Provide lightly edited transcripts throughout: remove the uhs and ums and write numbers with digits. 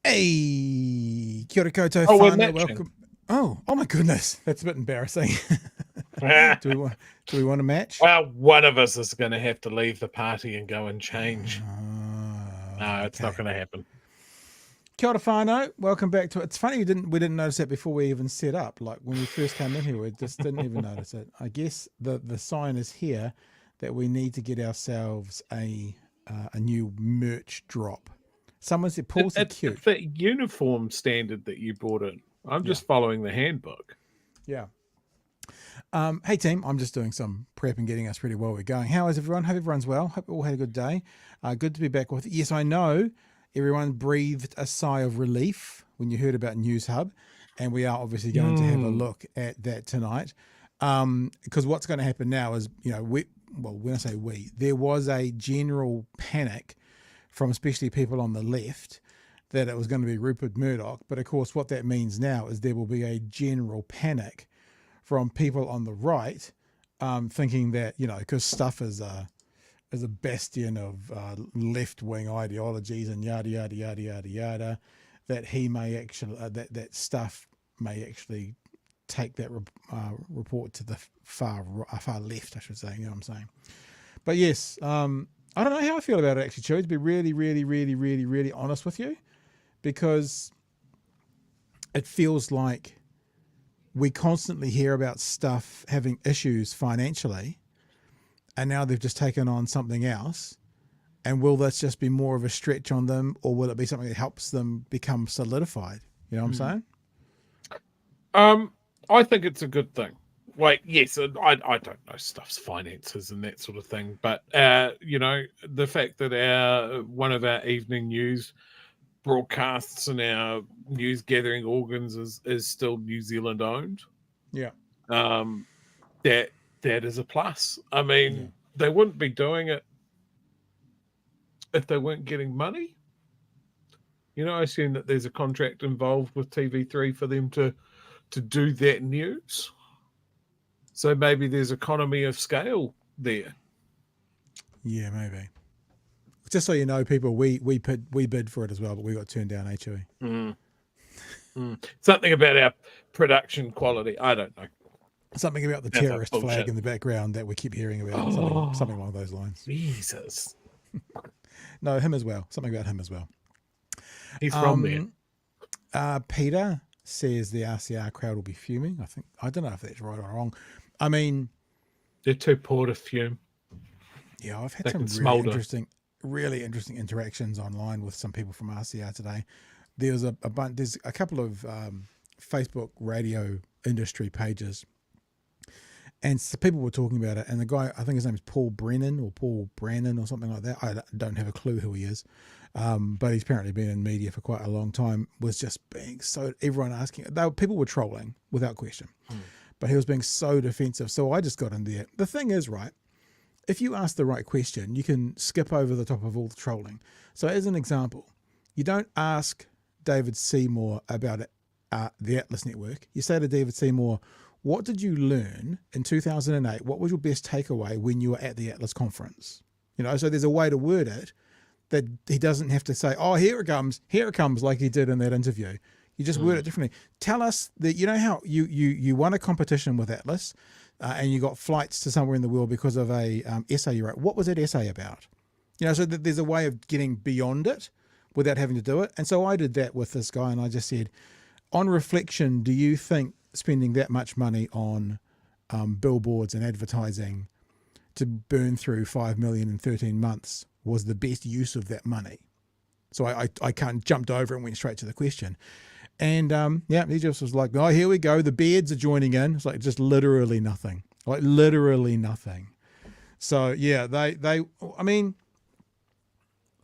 Hey, kia ora koutou whānau, welcome. Oh my goodness, that's a bit embarrassing. do we want to match? Well, one of us is going to have to leave the party and go and change. No, it's not going to happen. Kia ora whānau, welcome back to it. It's funny we didn't notice that before we even set up. Like when we first came in here, we just didn't even notice it. I guess the sign is here that we need to get ourselves a new merch drop. Someone said Paul said cute. It's the uniform standard that you brought in. I'm just following the handbook. Yeah. Hey team, I'm just doing some prep and getting us ready while we're going. How is everyone? Hope everyone's well. Hope you all had a good day. Good to be back with you. Yes, I know everyone breathed a sigh of relief when you heard about Newshub, and we are obviously going to have a look at that tonight. Because what's going to happen now is, when I say there was a general panic from especially people on the left that it was going to be Rupert Murdoch. But of course, what that means now is there will be a general panic from people on the right, thinking that, because Stuff is a bastion of left-wing ideologies and yada, yada, yada, yada, yada, that he may actually, that Stuff may actually take that report to the far left, I should say, you know what I'm saying? But yes, I don't know how I feel about it actually, Chewy, to be really, really, really, really, really honest with you, because it feels like we constantly hear about Stuff having issues financially, and now they've just taken on something else. And will this just be more of a stretch on them, or will it be something that helps them become solidified? You know what I'm saying? I think it's a good thing. Like, yes, I don't know Stuff's finances and that sort of thing, but the fact that one of our evening news broadcasts and our news gathering organs is still New Zealand owned. Yeah. That is a plus. I mean, they wouldn't be doing it if they weren't getting money. I assume that there's a contract involved with TV3 for them to do that news. So maybe there's economy of scale there. Yeah, maybe. Just so you know, people, we bid for it as well, but we got turned down, HOE. Something about our production quality. I don't know. Something about the terrorist flag in the background that we keep hearing about. Something along those lines. Jesus. No, him as well. Something about him as well. He's from there. Peter says the RCR crowd will be fuming. I don't know if that's right or wrong. I mean, they're too poor to fume. Yeah, I've had some really interesting interactions online with some people from RCR today. There's there's a couple of Facebook radio industry pages, and so people were talking about it. And the guy, I think his name is Paul Brennan or something like that. I don't have a clue who he is, but he's apparently been in media for quite a long time. Was just being so everyone asking. People were trolling without question. But he was being so defensive. So I just got in there. The thing is, right, if you ask the right question, you can skip over the top of all the trolling. So as an example, you don't ask David Seymour about the Atlas Network. You say to David Seymour, what did you learn in 2008? What was your best takeaway when you were at the Atlas conference? So there's a way to word it that he doesn't have to say, oh, here it comes, like he did in that interview. You just word it differently. Tell us that, how you won a competition with Atlas and you got flights to somewhere in the world because of a essay you wrote. What was that essay about? So that there's a way of getting beyond it without having to do it. And so I did that with this guy, and I just said, on reflection, do you think spending that much money on billboards and advertising to burn through $5 million in 13 months was the best use of that money? So I can't jumped over and went straight to the question. And he just was like, oh, here we go. The beards are joining in. It's like just literally nothing. So yeah, they. I mean,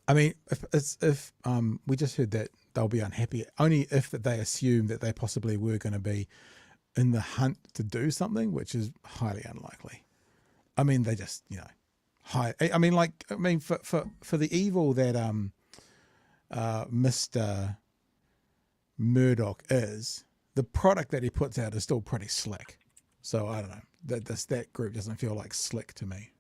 if we just heard that they'll be unhappy only if they assume that they possibly were going to be in the hunt to do something, which is highly unlikely. I mean, they just, for the evil that Mr. Murdoch is, the product that he puts out is still pretty slick. So I don't know. That group doesn't feel like slick to me.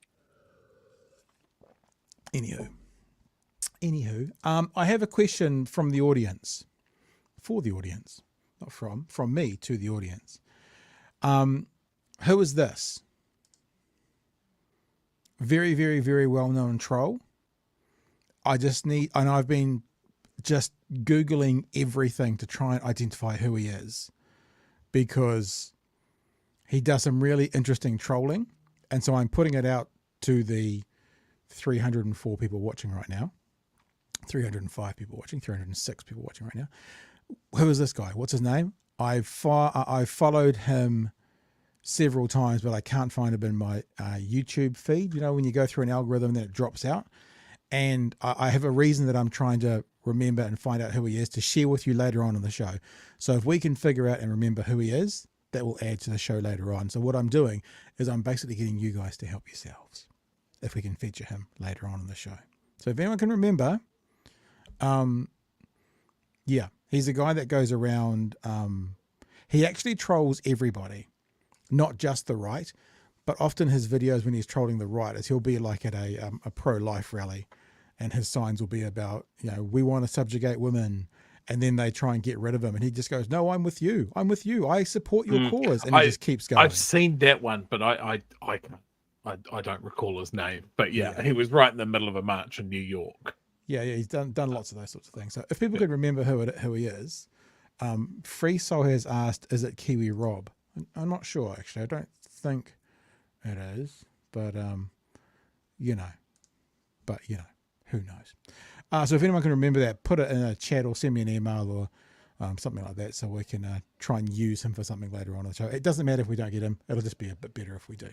Anywho, I have a question from the audience, for the audience, not from me to the audience. Who is this? Very, very, very well-known troll. I've been just Googling everything to try and identify who he is, because he does some really interesting trolling. And so I'm putting it out to the 304 people watching right now. 305 people watching, 306 people watching right now. Who is this guy? What's his name? I've followed him several times, but I can't find him in my YouTube feed. When you go through an algorithm, then it drops out. And I have a reason that I'm trying to remember and find out who he is to share with you later on in the show. So if we can figure out and remember who he is, that will add to the show later on. So what I'm doing is I'm basically getting you guys to help yourselves if we can feature him later on in the show. So if anyone can remember, he's a guy that goes around. He actually trolls everybody, not just the right, but often his videos when he's trolling the right is he'll be like at a pro-life rally, and his signs will be about, we want to subjugate women, and then they try and get rid of him, and he just goes, no, I'm with you, I support your cause, and he just keeps going. I've seen that one, but I don't recall his name, but he was right in the middle of a march in New York. Yeah, he's done lots of those sorts of things. So if people can remember who he is, Free Soul has asked, is it Kiwi Rob? I'm not sure, actually. I don't think it is, but who knows? So if anyone can remember that, put it in a chat or send me an email or something like that, so we can try and use him for something later on in the show. It doesn't matter if we don't get him. It'll just be a bit better if we do.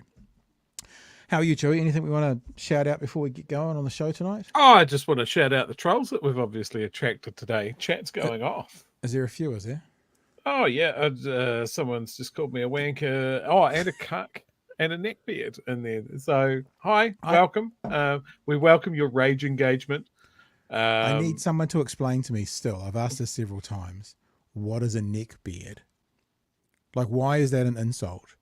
How are you, Chewy? Anything we want to shout out before we get going on the show tonight? Oh, I just want to shout out the trolls that we've obviously attracted today. Chat's going off. Is there a few, is there? Oh, yeah. Someone's just called me a wanker. Oh, and a cuck and a neckbeard in there. So, hi, welcome. We welcome your rage engagement. I need someone to explain to me still. I've asked this several times. What is a neckbeard? Like, why is that an insult?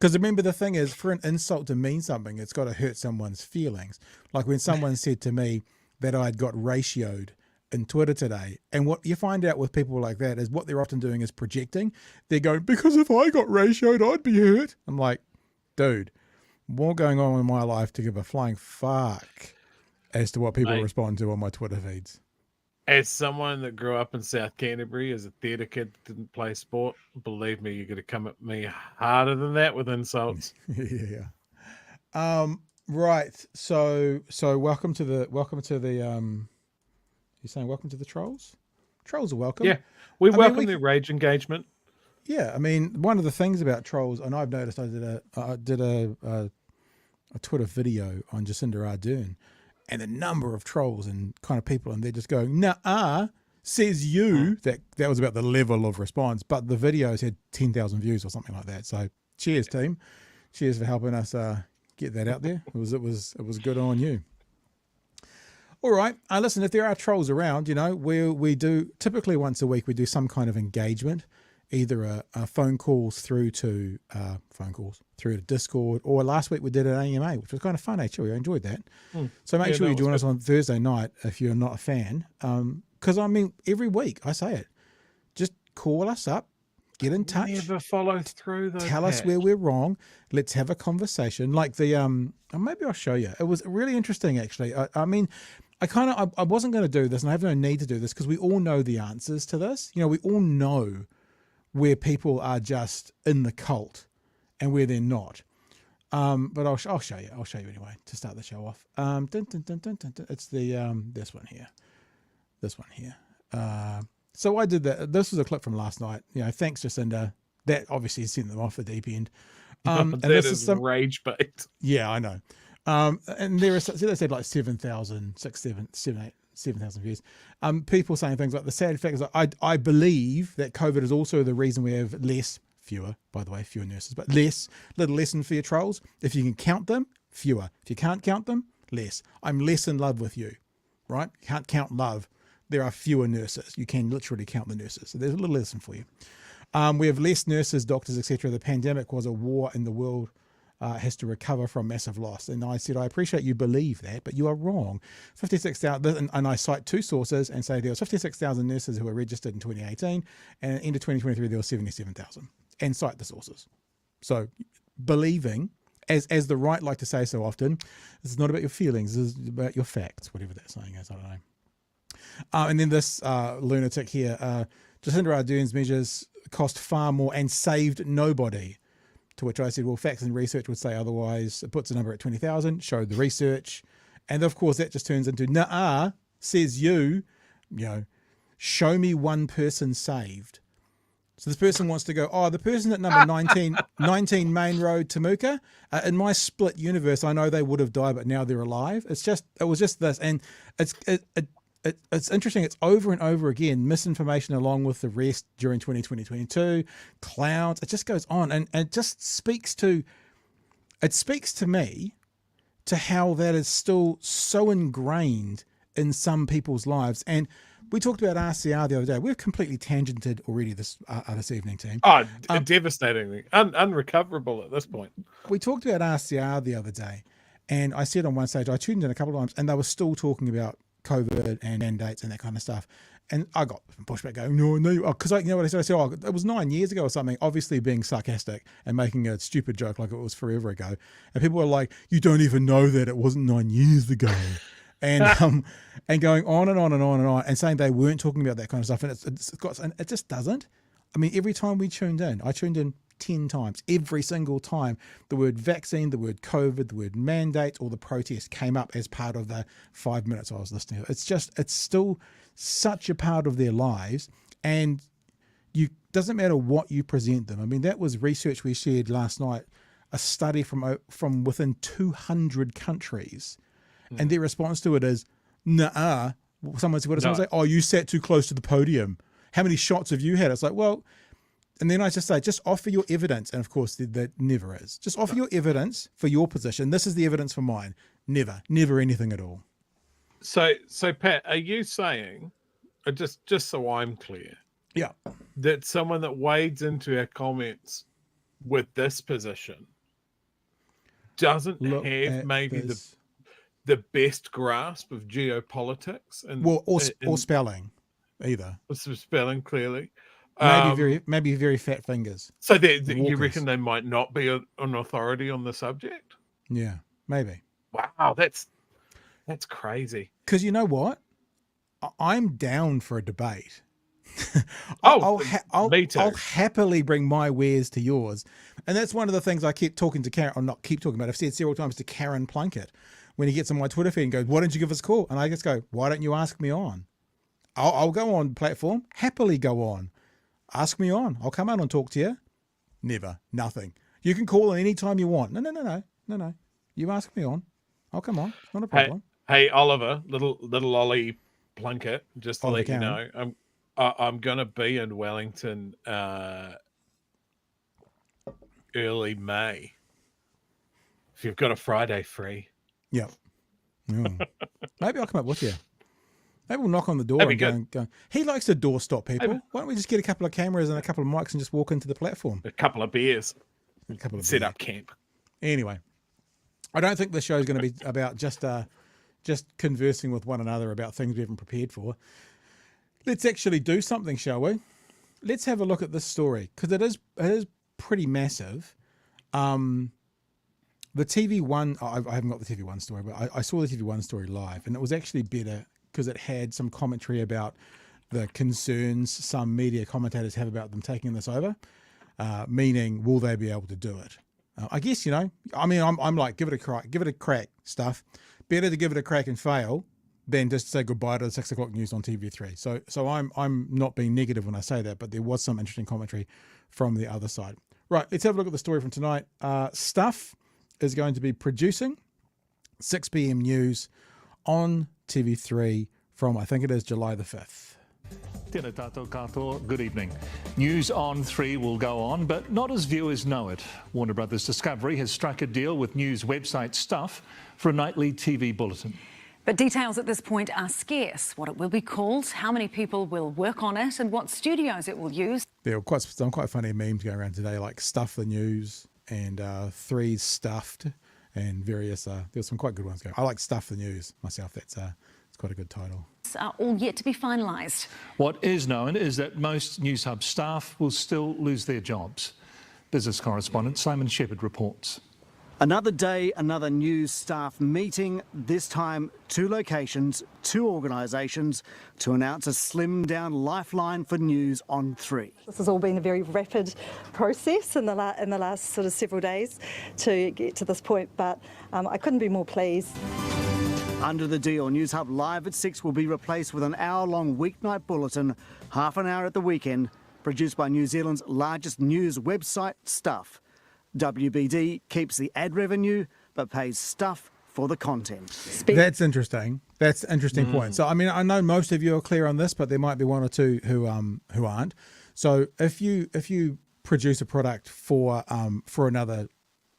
Because remember, the thing is, for an insult to mean something, it's got to hurt someone's feelings. Like when someone said to me that I'd got ratioed in Twitter today, and what you find out with people like that is what they're often doing is projecting. They're going, because if I got ratioed, I'd be hurt. I'm like, dude, more going on in my life to give a flying fuck as to what people respond to on my Twitter feeds. As someone that grew up in South Canterbury as a theatre kid that didn't play sport, believe me, you're going to come at me harder than that with insults. Yeah. Right. So welcome to the you're saying welcome to the trolls? Trolls are welcome. Yeah. We welcome their rage engagement. Yeah. I mean, one of the things about trolls, and I've noticed I did a Twitter video on Jacinda Ardern, and the number of trolls and kind of people, and they're just going, nah, says you. That was about the level of response, but the videos had 10,000 views or something like that. So cheers, team. Cheers for helping us get that out there. It was good on you. All right. Listen, if there are trolls around, we do typically once a week, we do some kind of engagement, either phone calls through to Discord, or last week we did an AMA, which was kind of fun, actually. I enjoyed that. So make sure you join us on Thursday night if you're not a fan. Because, I mean, every week I say it. Just call us up, get in touch. Never follow through, though. Tell us where we're wrong. Let's have a conversation. Like maybe I'll show you. It was really interesting, actually. I mean, I wasn't going to do this, and I have no need to do this, because we all know the answers to this. We all know where people are just in the cult and where they're not. But I'll show you. I'll show you anyway to start the show off. It's the this one here. So I did that. This was a clip from last night. Thanks, Jacinda. That obviously sent them off the deep end. And that this is rage bait. Yeah, I know. And there is, so they said like 7,000, 7,000 views. People saying things like, the sad fact is I believe that COVID is also the reason we have fewer nurses, but little less than fear trolls. If you can count them, fewer. If you can't count them, less. I'm less in love with you, right? You can't count love. There are fewer nurses. You can literally count the nurses. So there's a little lesson for you. We have less nurses, doctors, etc. The pandemic was a war in the world. Has to recover from massive loss. And I said, I appreciate you believe that, but you are wrong. 56,000, and I cite two sources and say there was 56,000 nurses who were registered in 2018, and at the end of 2023 there were 77,000, and cite the sources. So believing, as the right like to say so often, this is not about your feelings, this is about your facts, whatever that saying is, I don't know. And then this lunatic here, Jacinda Ardern's measures cost far more and saved nobody. To which I said, well, facts and research would say otherwise. It puts a number at 20,000, showed the research. And of course, that just turns into, nah, says you know, show me one person saved. So this person wants to go, oh, the person at number 19 Main Road, Temuka, in my split universe, I know they would have died, but now they're alive. It was just this. And it's interesting. It's over and over again, misinformation along with the rest during 2020-22, clowns. It just goes on, and it just speaks to me to how that is still so ingrained in some people's lives. And we talked about RCR the other day. We've completely tangented already this evening, team. Oh, devastatingly unrecoverable at this point. We talked about RCR the other day, and I said on one stage, I tuned in a couple of times, and they were still talking about COVID and mandates and that kind of stuff. And I got some pushback going, no, because you know what I said? I said, oh, it was 9 years ago or something, obviously being sarcastic and making a stupid joke like it was forever ago. And people were like, you don't even know that it wasn't 9 years ago. And and going on and on and on and on and saying they weren't talking about that kind of stuff. And it just doesn't. I mean, every time we tuned in, I tuned in 10 times, every single time the word vaccine, the word COVID, the word mandate, or the protest came up as part of the 5 minutes I was listening to. It's still such a part of their lives, and doesn't matter what you present them. I mean, that was research we shared last night, a study from within 200 countries, and their response to it is, nah. Someone say, oh, you sat too close to the podium. How many shots have you had? It's like, well. And then I just say, just offer your evidence. And of course, that never is. Just offer your evidence for your position. This is the evidence for mine. Never anything at all. So Pat, are you saying, just so I'm clear, yeah, that someone that wades into our comments with this position doesn't have maybe the best grasp of geopolitics and or spelling either? Some spelling clearly. Maybe very fat fingers. So you reckon they might not be an authority on the subject? Yeah, maybe. Wow, that's crazy. Because you know what? I'm down for a debate. Me too. I'll happily bring my wares to yours. And that's one of the things I keep talking to Karen, or not keep talking about, I've said several times to Karen Plunkett when he gets on my Twitter feed and goes, why don't you give us a call? And I just go, why don't you ask me on? I'll go on platform, happily go on. Ask me on. I'll come out and talk to you. Never. Nothing. You can call any time you want. No. You ask me on. I'll come on. Not a problem. Hey Oliver, little Ollie Plunkett, just to let you know, I'm going to be in Wellington early May. If you've got a Friday free. Yep. Maybe I'll come up with you. Maybe we'll knock on the door and go. He likes to door stop people. Why don't we just get a couple of cameras and a couple of mics and just walk into the platform? A couple of beers. Set up camp. Anyway, I don't think the show is going to be about just conversing with one another about things we haven't prepared for. Let's actually do something, shall we? Let's have a look at this story, because it is pretty massive. The TV1, I haven't got the TV1 story, but I saw the TV1 story live, and it was actually better because it had some commentary about the concerns some media commentators have about them taking this over, meaning will they be able to do it? I guess, I'm like, give it a crack stuff. Better to give it a crack and fail than just say goodbye to the 6 o'clock news on TV3. So I'm not being negative when I say that, but there was some interesting commentary from the other side. Right, let's have a look at the story from tonight. Stuff is going to be producing 6 p.m. news on TV3 from, I think it is July the 5th. Tēnā tātou katoa, good evening. News on 3 will go on, but not as viewers know it. Warner Brothers Discovery has struck a deal with news website Stuff for a nightly TV bulletin. But details at this point are scarce. What it will be called, how many people will work on it, and what studios it will use. There are some quite funny memes going around today, like Stuff the News and 3 Stuffed and various, there's some quite good ones going. I like Stuff the News myself. It's quite a good title. Are all yet to be finalised. What is known is that most Newshub staff will still lose their jobs. Business correspondent Simon Shepherd reports. Another day, another news staff meeting, this time 2 locations, 2 organisations to announce a slimmed down lifeline for news on 3. This has all been a very rapid process in the last sort of several days to get to this point, but I couldn't be more pleased. Under the deal, Newshub Live at 6 will be replaced with an hour-long weeknight bulletin, half an hour at the weekend, produced by New Zealand's largest news website, Stuff. WBD keeps the ad revenue but pays Stuff for the content. That's interesting. That's an interesting point. So, I mean, I know most of you are clear on this, but there might be one or two who aren't. So, if you produce a product for another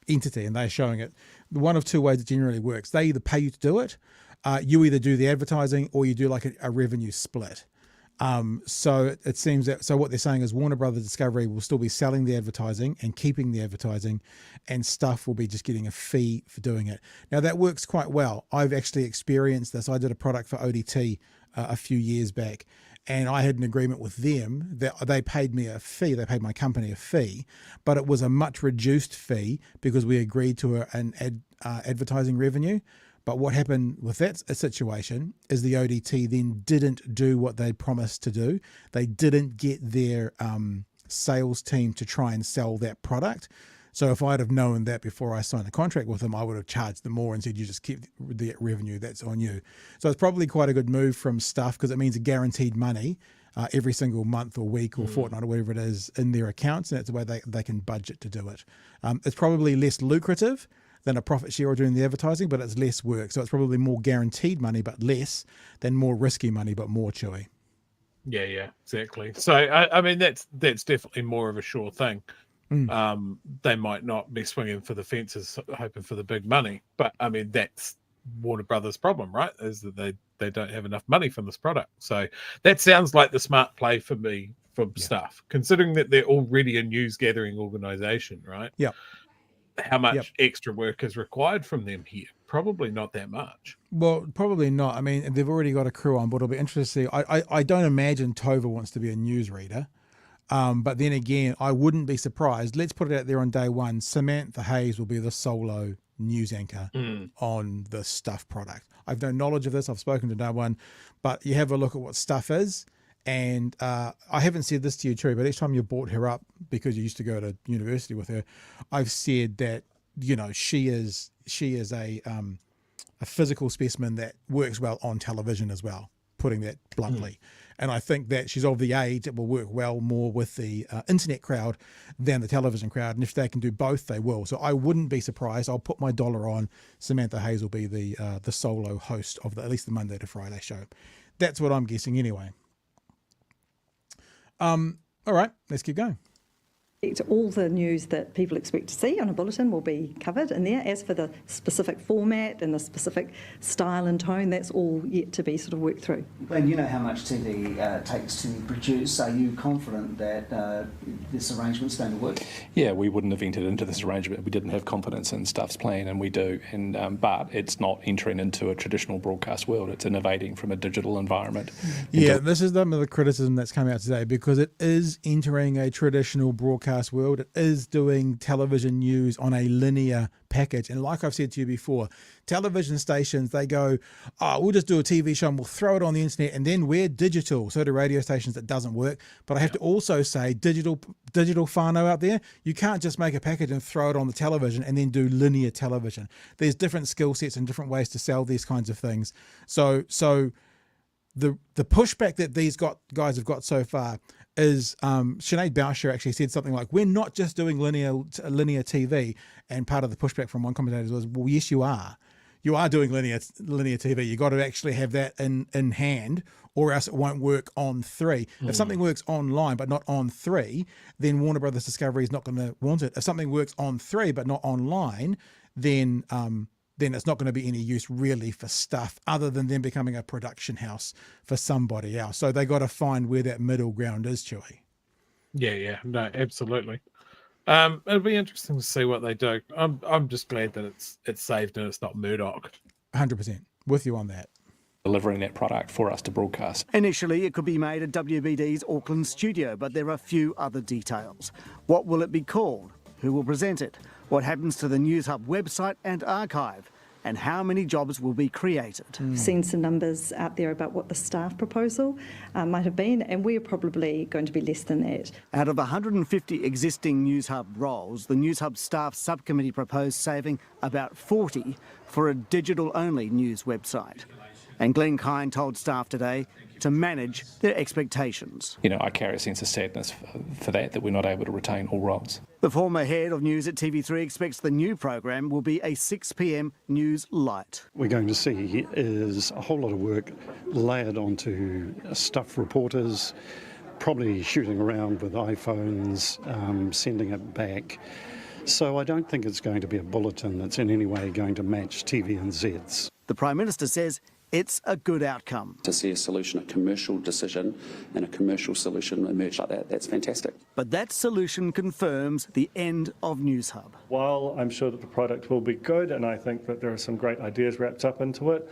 entity and they're showing it, one of 2 ways it generally works. They either pay you to do it, you either do the advertising, or you do like a revenue split. So it seems that, so what they're saying is Warner Brothers Discovery will still be selling the advertising and keeping the advertising, and Stuff will be just getting a fee for doing it. Now that works quite well. I've actually experienced this. I did a product for ODT a few years back, and I had an agreement with them that they paid me a fee. They paid my company a fee, but it was a much reduced fee because we agreed to an advertising revenue. But what happened with that situation is the ODT then didn't do what they promised to do. They didn't get their sales team to try and sell that product. So if I'd have known that before I signed a contract with them, I would have charged them more and said, you just keep the revenue, that's on you. So it's probably quite a good move from Stuff because it means a guaranteed money every single month or week or fortnight or whatever it is in their accounts. And that's the way they can budget to do it. It's probably less lucrative than a profit share or doing the advertising, but it's less work. So it's probably more guaranteed money, but less than more risky money, but more chewy. Yeah, exactly. So, I mean, that's definitely more of a sure thing. They might not be swinging for the fences, hoping for the big money. But, I mean, that's Warner Brothers' problem, right? Is that they don't have enough money from this product. So that sounds like the smart play for me from Stuff, considering that they're already a news gathering organisation, right? Yeah. How much extra work is required from them here? Probably not that much. Well, probably not. I mean, they've already got a crew on board. It'll be interesting to see. I don't imagine Tova wants to be a newsreader. But then again, I wouldn't be surprised. Let's put it out there on day one. Samantha Hayes will be the solo news anchor on the Stuff product. I've no knowledge of this. I've spoken to no one. But you have a look at what Stuff is. And I haven't said this to you, True, but each time you brought her up, because you used to go to university with her, I've said that, you know, she is a physical specimen that works well on television as well, putting that bluntly. And I think that she's of the age that will work well more with the internet crowd than the television crowd. And if they can do both, they will. So I wouldn't be surprised. I'll put my dollar on Samantha Hayes will be the solo host of at least the Monday to Friday show. That's what I'm guessing anyway. All right, let's keep going. All the news that people expect to see on a bulletin will be covered in there. As for the specific format and the specific style and tone, that's all yet to be sort of worked through. And you know how much TV takes to produce. Are you confident that this arrangement's going to work? Yeah, we wouldn't have entered into this arrangement if we didn't have confidence in Stuff's plan, and we do. And but it's not entering into a traditional broadcast world. It's innovating from a digital environment. Yeah, this is the criticism that's come out today, because it is entering a traditional broadcast world. It is doing television news on a linear package. And like I've said to you before, television stations, they go, oh, we'll just do a TV show and we'll throw it on the internet, and then we're digital. So do radio stations. It doesn't work. But I have to also say, digital whānau out there, you can't just make a package and throw it on the television and then do linear television. There's different skill sets and different ways to sell these kinds of things. So the pushback that these guys have got so far is Sinead Boucher actually said something like, we're not just doing linear TV, and part of the pushback from one commentator was, well, yes, you are. You are doing linear TV. You got to actually have that in hand, or else it won't work on 3. If something works online but not on 3, then Warner Brothers Discovery is not going to want it. If something works on 3 but not online, then it's not going to be any use really for stuff other than them becoming a production house for somebody else. So they got to find where that middle ground is, Chewy. Yeah, no, absolutely. It'll be interesting to see what they do. I'm just glad that it's saved and it's not Murdoch. 100% with you on that. Delivering that product for us to broadcast. Initially, it could be made at WBD's Auckland studio, but there are a few other details. What will it be called? Who will present it? What happens to the Newshub website and archive? And how many jobs will be created? We've seen some numbers out there about what the staff proposal might have been, and we're probably going to be less than that. Out of 150 existing Newshub roles, the Newshub staff subcommittee proposed saving about 40 for a digital-only news website. And Glenn Kine told staff today to manage their expectations. I carry a sense of sadness for that we're not able to retain all roles. The former head of news at TV3 expects the new program will be a 6 p.m. news light. We're going to see is a whole lot of work layered onto stuff reporters, probably shooting around with iPhones, sending it back. So I don't think it's going to be a bulletin that's in any way going to match TVNZ's. The Prime Minister says it's a good outcome. To see a solution, a commercial decision and a commercial solution emerge like that, that's fantastic. But that solution confirms the end of Newshub. While I'm sure that the product will be good, and I think that there are some great ideas wrapped up into it,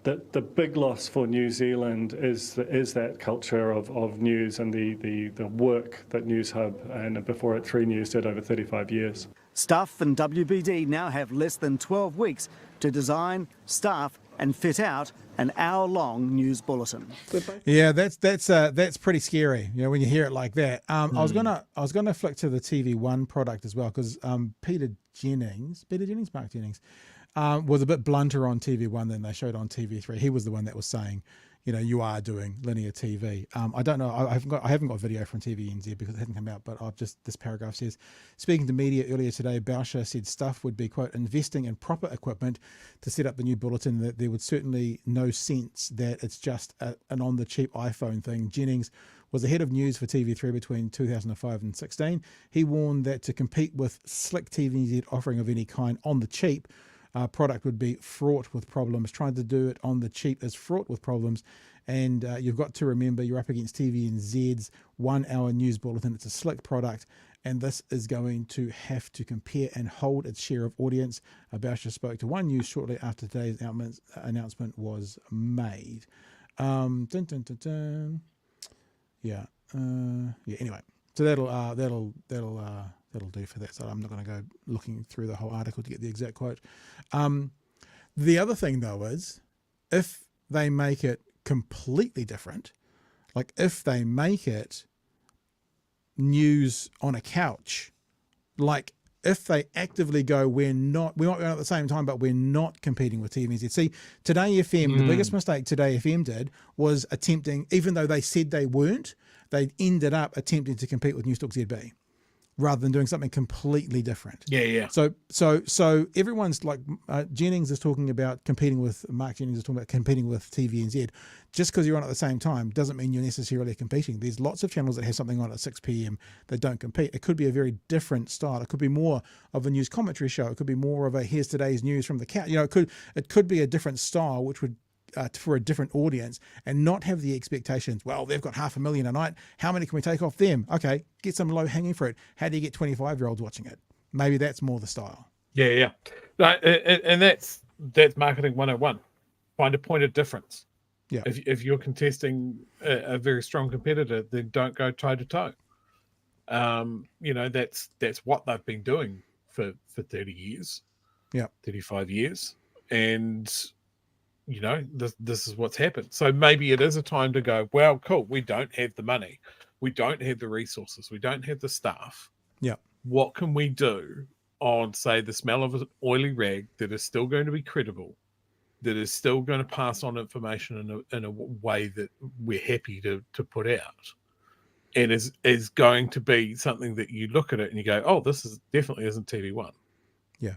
that the big loss for New Zealand is that culture of news and the work that Newshub and before it 3 News did over 35 years. Stuff and WBD now have less than 12 weeks to design, staff and fit out an hour-long news bulletin. Yeah, that's pretty scary. When you hear it like that. I was gonna flick to the TV1 product as well, because Mark Jennings, was a bit blunter on TV1 than they showed on TV3. He was the one that was saying, you are doing linear TV. I don't know. I haven't got video from TVNZ because it hasn't come out. But this paragraph says, speaking to media earlier today, Boucher said Stuff would be, quote, investing in proper equipment to set up the new bulletin. That there would certainly no sense that it's just an on the cheap iPhone thing. Jennings was the head of news for TV3 between 2005 and 16. He warned that to compete with slick TVNZ offering of any kind on the cheap, product would be fraught with problems. Trying to do it on the cheap is fraught with problems. And you've got to remember you're up against TVNZ's 1 hour news bulletin. It's a slick product, and this is going to have to compare and hold its share of audience. Boucher spoke to One News shortly after today's announcement was made. Yeah. Anyway, so that'll do for that. So I'm not going to go looking through the whole article to get the exact quote. The other thing, though, is if they make it completely different, like if they make it news on a couch, like if they actively go, we might be on at the same time, but we're not competing with TVNZ. See, Today FM, the biggest mistake Today FM did was attempting, even though they said they weren't, they ended up attempting to compete with Newstalk ZB rather than doing something completely different. Yeah. So everyone's like, Jennings is talking about competing with, Mark Jennings is talking about competing with TVNZ. Just because you're on at the same time doesn't mean you're necessarily competing. There's lots of channels that have something on at 6 p.m. that don't compete. It could be a very different style. It could be more of a news commentary show. It could be more of a here's today's news from the couch. It could be a different style, which would for a different audience, and not have the expectations, well, they've got 500,000 a night, how many can we take off them? Okay, get some low-hanging fruit. How do you get 25-year-olds watching it? Maybe that's more the style. Yeah. No, and that's marketing 101. Find a point of difference. Yeah. If you're contesting a very strong competitor, then don't go toe-to-toe. That's what they've been doing for 30 years. Yeah. 35 years. And this is what's happened. So maybe it is a time to go, well, cool, we don't have the money. We don't have the resources. We don't have the staff. Yeah. What can we do on, say, the smell of an oily rag that is still going to be credible, that is still going to pass on information in a way that we're happy to put out? and is going to be something that you look at it and you go, oh, this is definitely isn't TV1. Yeah.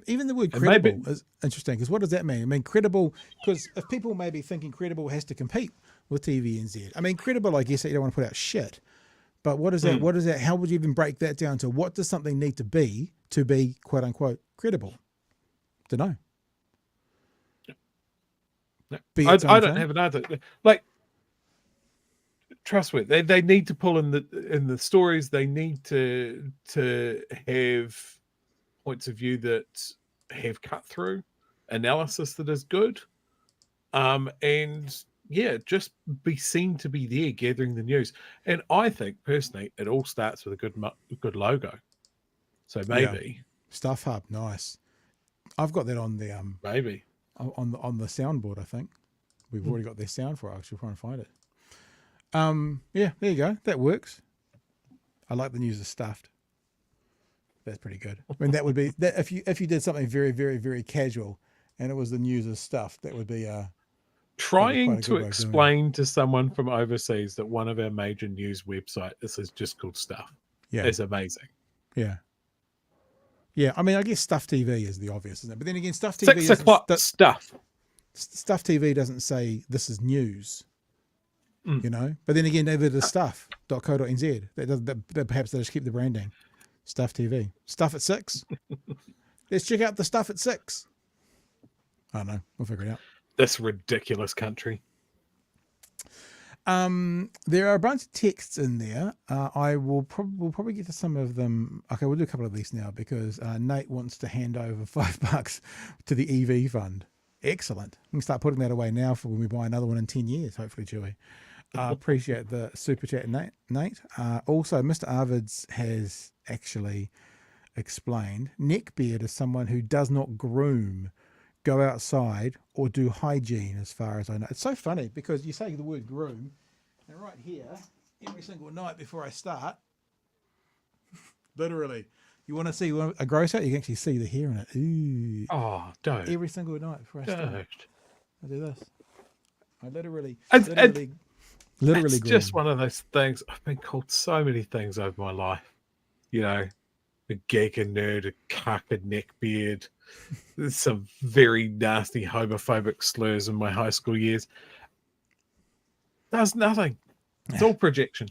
Even the word credible is interesting, because what does that mean? I mean, credible, because if people may be thinking credible has to compete with TVNZ. I mean, credible, I guess that you don't want to put out shit. But what is that? What is that? How would you even break that down to what does something need to be quote unquote credible? Don't know. No. I don't have an answer. Like, trust me, they need to pull in the stories. They need to have points of view that have cut through analysis that is good, and yeah, just be seen to be there gathering the news. And I think personally, it all starts with a good logo. So maybe Stuff Hub, nice. I've got that on the maybe on the soundboard. I think we've already got their sound for it. I should try and find it. Yeah, there you go. That works. I like the news of stuffed. That's pretty good. I mean, that would be that if you did something very, very, very casual, and it was the news of stuff, that would be trying to explain to someone from overseas that one of our major news websites is just called Stuff. Yeah, it's amazing. Yeah. Yeah, I mean, I guess Stuff TV is the obvious, isn't it? But then again, Stuff TV 6 o'clock stuff. Stuff TV doesn't say this is news, you know. But then again, neither does stuff.co.nz. That perhaps they just keep the branding. Stuff TV. Stuff at 6. Let's check out the stuff at 6. I don't know. We'll figure it out. This ridiculous country. There are a bunch of texts in there. We'll probably get to some of them. Okay, we'll do a couple of these now because Nate wants to hand over $5 to the EV fund. Excellent. We can start putting that away now for when we buy another one in 10 years, hopefully, Chewy. Appreciate the super chat, Nate. Also, Mr. Arvids has actually explained neckbeard is someone who does not groom, go outside, or do hygiene, as far as I know. It's so funny because you say the word groom, and right here, every single night before I start, literally, you want to see a gross out, you can actually see the hair in it. Ooh. Oh, don't. Every single night before I start. I do this. I literally it's groom. just one of those things. I've been called so many things over my life. You know, a geek, a nerd, a cuck, a neckbeard. There's some very nasty homophobic slurs in my high school years. Does nothing. It's all projection.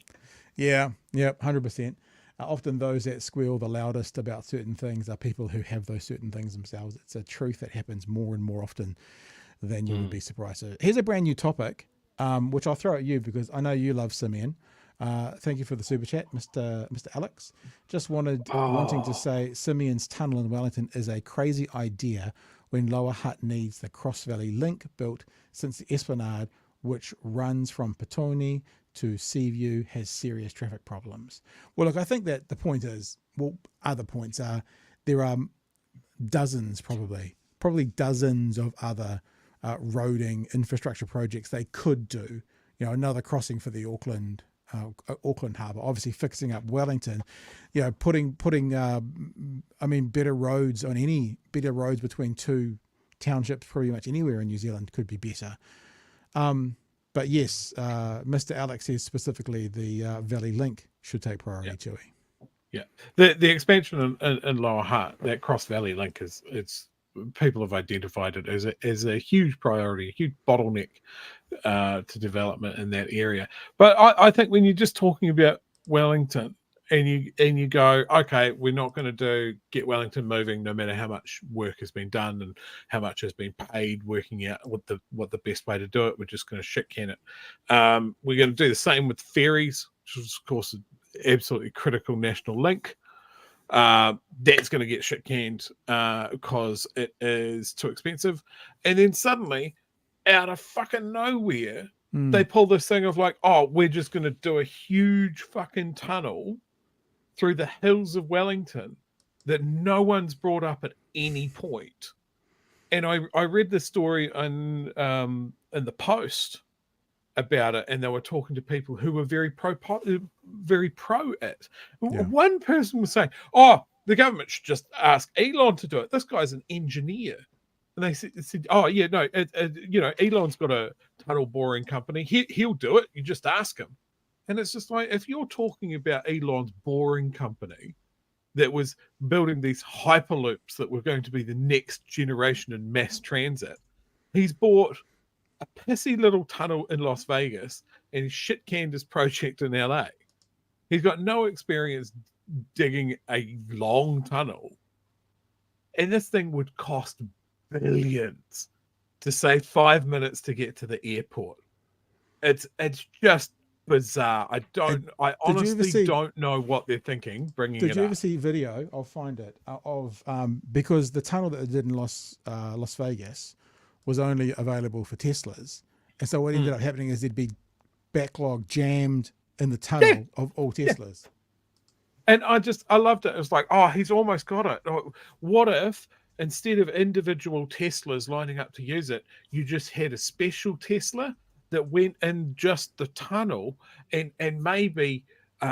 Yeah, 100%. Often those that squeal the loudest about certain things are people who have those certain things themselves. It's a truth that happens more and more often than you would be surprised. So here's a brand new topic, which I'll throw at you because I know you love Simeon. Thank you for the super chat, Mr. Alex. Just wanting to say Simeon's tunnel in Wellington is a crazy idea when Lower Hutt needs the Cross Valley link built since the Esplanade, which runs from Petone to Seaview, has serious traffic problems. Well, look, I think that the point is, other points are there are dozens, probably dozens of other roading infrastructure projects they could do. You know, another crossing for the Auckland Harbour, obviously fixing up Wellington, you know, putting better roads between two townships pretty much anywhere in New Zealand could be better. But yes, Mr. Alex says specifically the Valley Link should take priority, Chewy. Yeah, the expansion in Lower Hutt, that Cross Valley Link it's people have identified it as a huge priority, a huge bottleneck to development in that area. But I think when you're just talking about Wellington and you go, okay, we're not going to get Wellington moving no matter how much work has been done and how much has been paid working out what the best way to do it. We're just going to shit can it. We're going to do the same with ferries, which is of course an absolutely critical national link. That's going to get shit canned because it is too expensive. And then suddenly, out of fucking nowhere, they pull this thing of like, oh, we're just going to do a huge fucking tunnel through the hills of Wellington that no one's brought up at any point. And I read this story in the Post about it, and they were talking to people who were very pro it. Yeah. One person was saying, "Oh, the government should just ask Elon to do it. This guy's an engineer." And they said, "Oh yeah, no, you know, Elon's got a tunnel boring company. He'll do it. You just ask him." And it's just like, if you're talking about Elon's boring company that was building these hyperloops that were going to be the next generation in mass transit, he's bought a pissy little tunnel in Las Vegas and shit-canned his project in LA. He's got no experience digging a long tunnel. And this thing would cost billions to say 5 minutes to get to the airport. It's just bizarre. I honestly don't know what they're thinking bringing it up. Did you ever see video? I'll find it of because the tunnel that they did in Las Vegas was only available for Teslas, and so what ended up happening is there'd be backlog jammed in the tunnel of all Teslas. And I loved it. It was like, oh, he's almost got it. What if instead of individual Teslas lining up to use it, you just had a special Tesla that went in just the tunnel, and maybe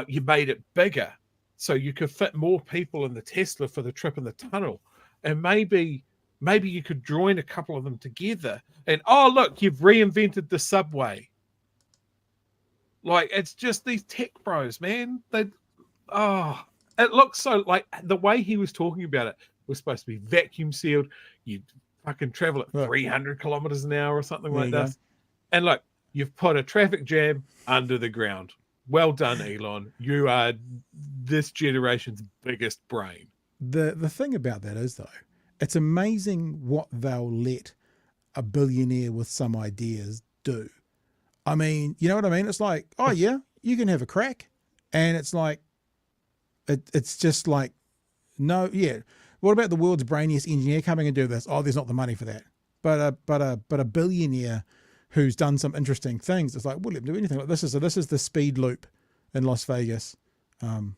you made it bigger so you could fit more people in the Tesla for the trip in the tunnel, and maybe you could join a couple of them together, and oh look, you've reinvented the subway. Like, it's just these tech bros, man. It looks so, like, the way he was talking about it was supposed to be vacuum sealed. You fucking travel at 300 kilometers an hour or something like this. And look, you've put a traffic jam under the ground. Well done, Elon. You are this generation's biggest brain. The thing about that is, though, it's amazing what they'll let a billionaire with some ideas do. I mean, you know what I mean? It's like, oh yeah, you can have a crack. And it's like, it's just like, no, yeah. What about the world's brainiest engineer coming and do this? Oh, there's not the money for that. But a billionaire who's done some interesting things, it's like, we'll let him do anything. Like this is the speed loop in Las Vegas. With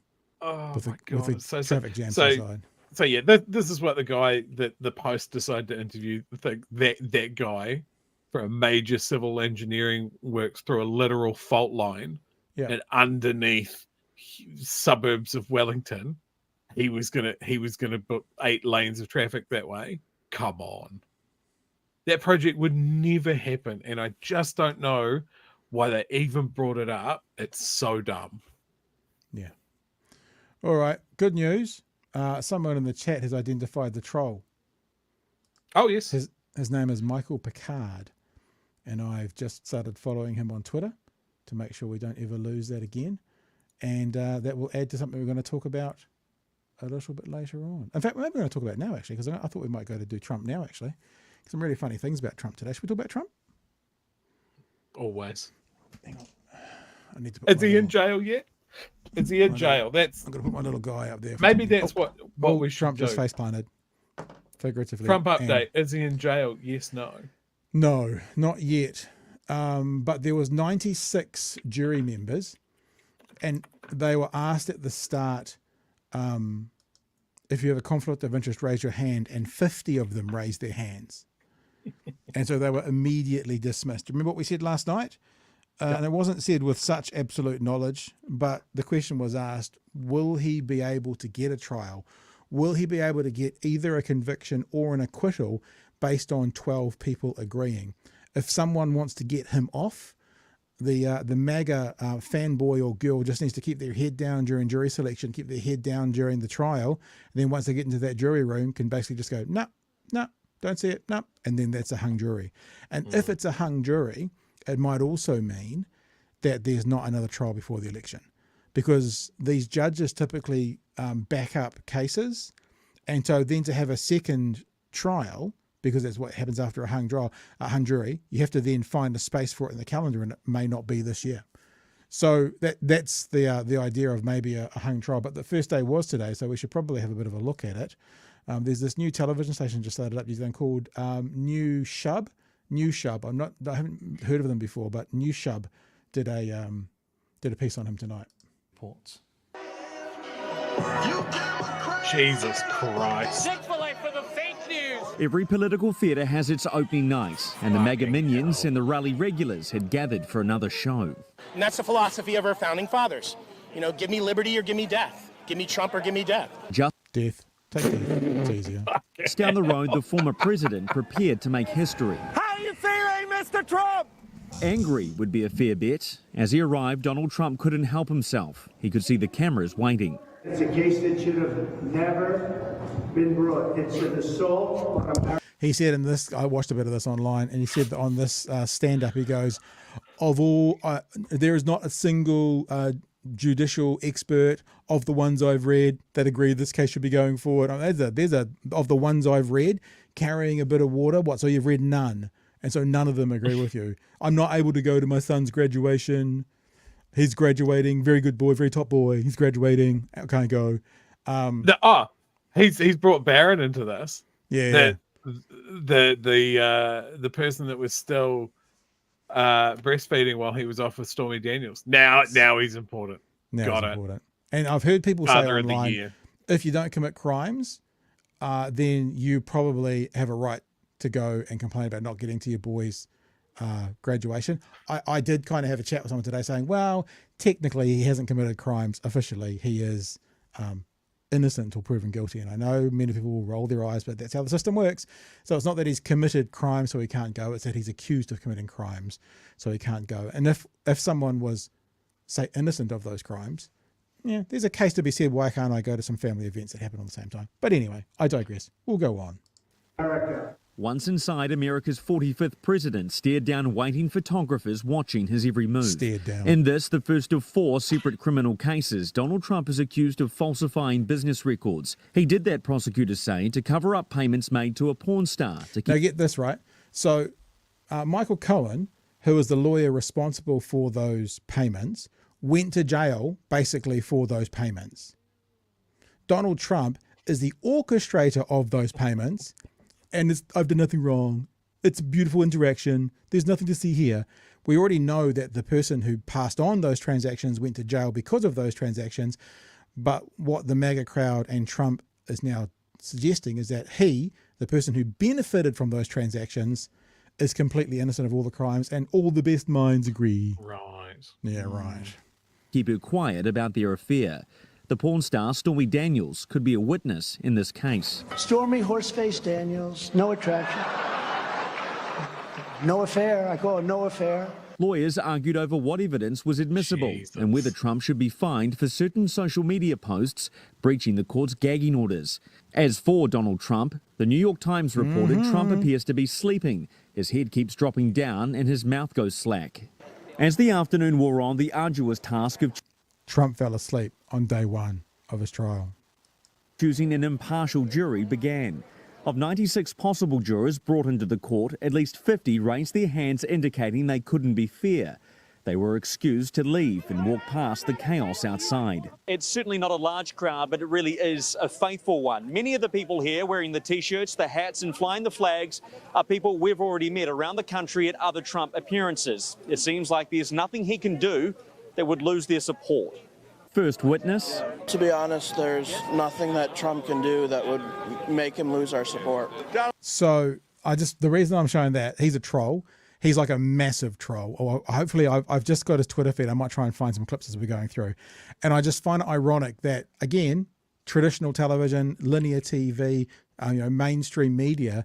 the traffic jams inside. So yeah, this is what the guy that the Post decided to interview. That guy from a major civil engineering works through a literal fault line, and underneath suburbs of Wellington, he was gonna book 8 lanes of traffic that way. Come on, that project would never happen, and I just don't know why they even brought it up. It's so dumb. Yeah. All right. Good news. Someone in the chat has identified the troll. Oh, yes. His name is Michael Picard. And I've just started following him on Twitter to make sure we don't ever lose that again. And that will add to something we're going to talk about a little bit later on. In fact, maybe we're going to talk about it now, actually, because I thought we might go to do Trump now, actually. Some really funny things about Trump today. Should we talk about Trump? Always. Hang on. I need to put Is he in jail yet? Is he in jail? I'm going to put my little guy up there. Maybe that's what we should Trump do. just face planted, figuratively. Trump update. Is he in jail? Yes, no. No, not yet. But there was 96 jury members, and they were asked at the start, if you have a conflict of interest, raise your hand, and 50 of them raised their hands. And so they were immediately dismissed. Remember what we said last night? And it wasn't said with such absolute knowledge, but the question was asked, will he be able to get a trial? Will he be able to get either a conviction or an acquittal based on 12 people agreeing? If someone wants to get him off, the MAGA fanboy or girl just needs to keep their head down during jury selection, keep their head down during the trial. And then once they get into that jury room, can basically just go, no, don't see it, no. And then that's a hung jury. And if it's a hung jury, it might also mean that there's not another trial before the election, because these judges typically back up cases. And so then to have a second trial, because that's what happens after a hung jury, you have to then find a space for it in the calendar, and it may not be this year. So that's the idea of maybe a hung trial. But the first day was today, so we should probably have a bit of a look at it. There's this new television station just started up, New Zealand, called Newshub. Newshub. I haven't heard of them before, but Newshub did a piece on him tonight. Reports. Jesus Christ. Chick-fil-A for the fake news. Every political theatre has its opening night, and the mega minions and the rally regulars had gathered for another show. And that's the philosophy of our founding fathers. You know, give me liberty or give me death. Give me Trump or give me death. Just death. Take death. It's easier. Down the road, the former president prepared to make history. How are you feeling, Mr. Trump? Angry would be a fair bet. As he arrived, Donald Trump couldn't help himself. He could see the cameras waiting. It's a case that should have never been brought. It's an assault on America. He said in this, I watched a bit of this online, and he said that on this stand-up, he goes, of all, there is not a single judicial expert of the ones I've read that agree this case should be going forward. There's a of the ones I've read, carrying a bit of water. What, so you've read none? And so none of them agree with you. I'm not able to go to my son's graduation. He's graduating. Very good boy, very top boy. He's graduating. I can't go. He's brought Barron into this. Yeah. The person that was still breastfeeding while he was off with Stormy Daniels. Now he's important. Got it. And I've heard people say online, if you don't commit crimes, then you probably have a right to go and complain about not getting to your boy's graduation. I did kind of have a chat with someone today saying, well, technically he hasn't committed crimes officially. He is innocent until proven guilty. And I know many people will roll their eyes, but that's how the system works. So it's not that he's committed crimes so he can't go. It's that he's accused of committing crimes so he can't go. And if someone was, say, innocent of those crimes, yeah, there's a case to be said, why can't I go to some family events that happen on the same time? But anyway, I digress. We'll go on. Once inside, America's 45th president stared down waiting photographers watching his every move. Stared down. In this, the first of 4 separate criminal cases, Donald Trump is accused of falsifying business records. He did that, prosecutors say, to cover up payments made to a porn star. Now get this right. So Michael Cohen, who was the lawyer responsible for those payments, went to jail basically for those payments. Donald Trump is the orchestrator of those payments. And I've done nothing wrong. It's a beautiful interaction. There's nothing to see here. We already know that the person who passed on those transactions went to jail because of those transactions. But what the MAGA crowd and Trump is now suggesting is that he, the person who benefited from those transactions, is completely innocent of all the crimes, and all the best minds agree. Right. Yeah, right. Keep her quiet about their affair. The porn star, Stormy Daniels, could be a witness in this case. Stormy Horseface Daniels, no attraction. No affair. I call it no affair. Lawyers argued over what evidence was admissible and whether Trump should be fined for certain social media posts breaching the court's gagging orders. As for Donald Trump, the New York Times reported Trump appears to be sleeping. His head keeps dropping down and his mouth goes slack. As the afternoon wore on, the arduous task of Trump fell asleep on day one of his trial. Choosing an impartial jury began. Of 96 possible jurors brought into the court, at least 50 raised their hands indicating they couldn't be fair. They were excused to leave and walk past the chaos outside. It's certainly not a large crowd, but it really is a faithful one. Many of the people here wearing the T-shirts, the hats and flying the flags are people we've already met around the country at other Trump appearances. It seems like there's nothing he can do that would lose their support. First witness. To be honest, there's nothing that Trump can do that would make him lose our support. So the reason I'm showing that, he's a troll. He's like a massive troll. Or hopefully I've just got his Twitter feed. I might try and find some clips as we're going through. And I just find it ironic that, again, traditional television, linear TV, mainstream media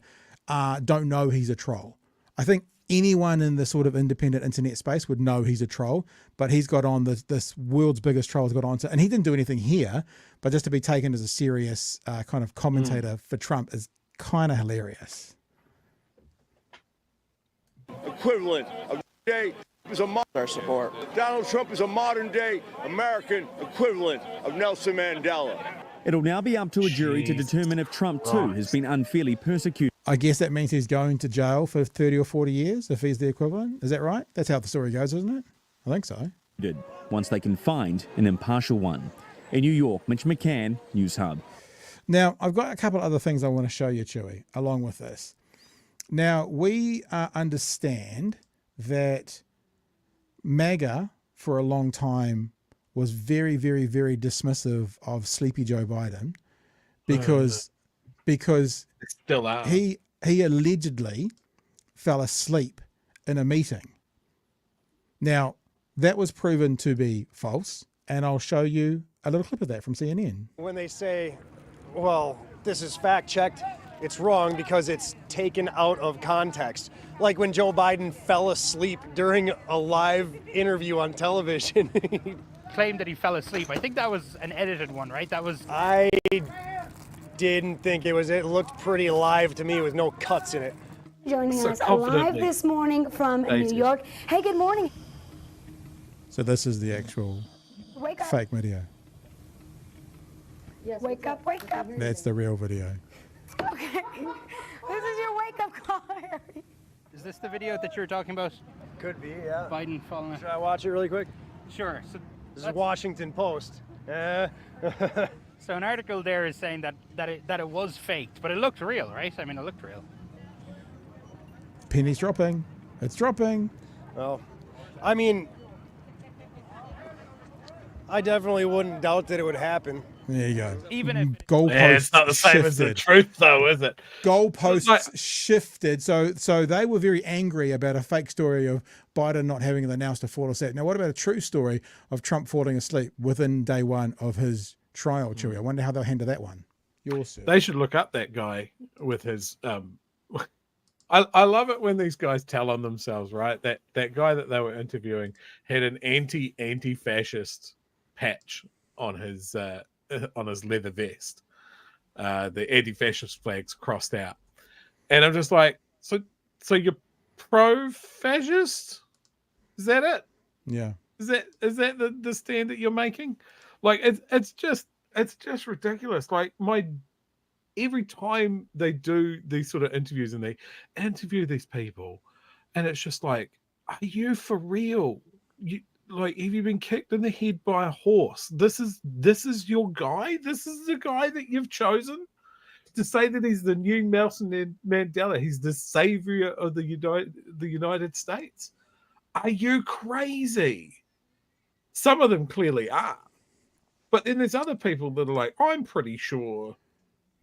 don't know he's a troll. I think anyone in the sort of independent internet space would know he's a troll, but he's got on this world's biggest troll's got on to, and he didn't do anything here, but just to be taken as a serious kind of commentator for Trump is kind of hilarious. Equivalent of day is our support. Donald Trump is a modern day American equivalent of Nelson Mandela. It'll now be up to a jury to determine if Trump too has been unfairly persecuted. I guess that means he's going to jail for 30 or 40 years if he's the equivalent. Is that right? That's how the story goes, isn't it? I think so. Once they can find an impartial one. In New York, Mitch McCann, Newshub. Now, I've got a couple of other things I want to show you, Chewy, along with this. Now, we understand that MAGA, for a long time, was very, very, very dismissive of sleepy Joe Biden because still out. He allegedly fell asleep in a meeting. Now, that was proven to be false, and I'll show you a little clip of that from CNN. When they say, well, this is fact-checked, It's wrong because it's taken out of context. Like when Joe Biden fell asleep during a live interview on television. Claimed that he fell asleep. I think that was an edited one, right? That was. I didn't think it was. It looked pretty live to me with no cuts in it. Joining us live this morning from New York. Hey, good morning. So this is the actual fake video. Yes, wake up, wake up. That's the real video. Okay. This is your wake-up call, Harry. Is this the video that you were talking about? Could be, yeah. Biden falling. Should I watch it really quick? Sure. So this is Washington Post. So an article there is saying that it was faked, but it looked real, right? I mean, it looked real. Penny's dropping. It's dropping. Well, I mean, I definitely wouldn't doubt that it would happen. There you go. Even if goalposts it's not the same as the truth, though, is it? Goalposts shifted. So they were very angry about a fake story of Biden not having announced a fall asleep. Now, what about a true story of Trump falling asleep within day one of his trial, Chewie? I wonder how they'll handle that one. They should look up that guy with his. I love it when these guys tell on themselves, right? That guy that they were interviewing had an anti-fascist patch on his leather vest. The anti-fascist flags crossed out, and I'm just like, so you're pro-fascist? Is that it? Yeah. Is that the stand that you're making? Like it's just ridiculous. Like every time they do these sort of interviews and they interview these people, and it's just like, are you for real? Have you been kicked in the head by a horse? This is your guy? This is the guy that you've chosen to say that he's the new Nelson Mandela? He's the savior of the United States? Are you crazy? Some of them clearly are. But then there's other people that are like, I'm pretty sure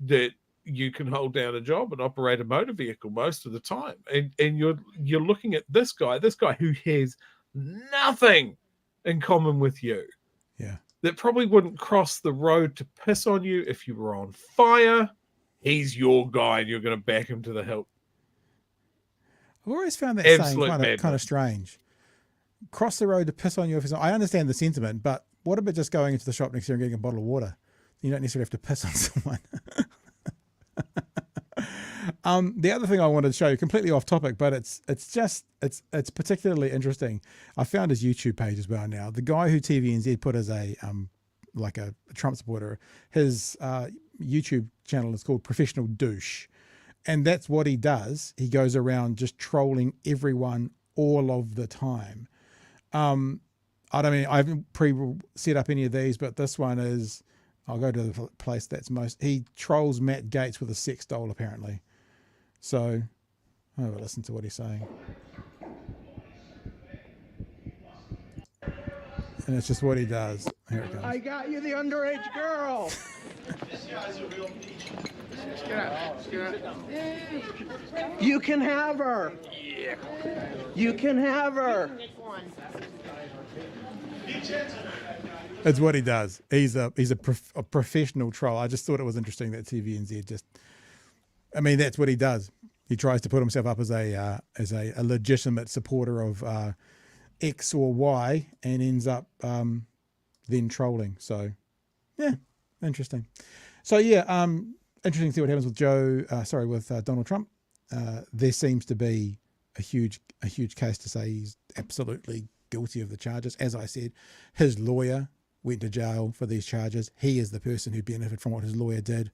that you can hold down a job and operate a motor vehicle most of the time. And you're looking at this guy who has nothing in common with you. Yeah. That probably wouldn't cross the road to piss on you if you were on fire. He's your guy and you're going to back him to the hilt. I've always found that saying kind of strange. Cross the road to piss on you. I understand the sentiment, but what about just going into the shop next year and getting a bottle of water? You don't necessarily have to piss on someone. The other thing I wanted to show you, completely off topic, but it's particularly interesting. I found his YouTube page as well now. The guy who TVNZ put as a Trump supporter, his YouTube channel is called Professional Douche. And that's what he does. He goes around just trolling everyone all of the time. I haven't set up any of these, but this one is, I'll go to the place that's most, he trolls Matt Gaetz with a sex doll apparently. So, have a listen to what he's saying. And it's just what he does. Here it goes. I got you the underage girl. You can have her. You can have her. It's what he does. He's a professional troll. I just thought it was interesting that TVNZ that's what he does. He tries to put himself up as a legitimate supporter of X or Y and ends up then trolling. So, yeah, interesting. So, yeah, interesting to see what happens with Donald Trump. There seems to be a huge case to say he's absolutely guilty of the charges. As I said, his lawyer went to jail for these charges. He is the person who benefited from what his lawyer did.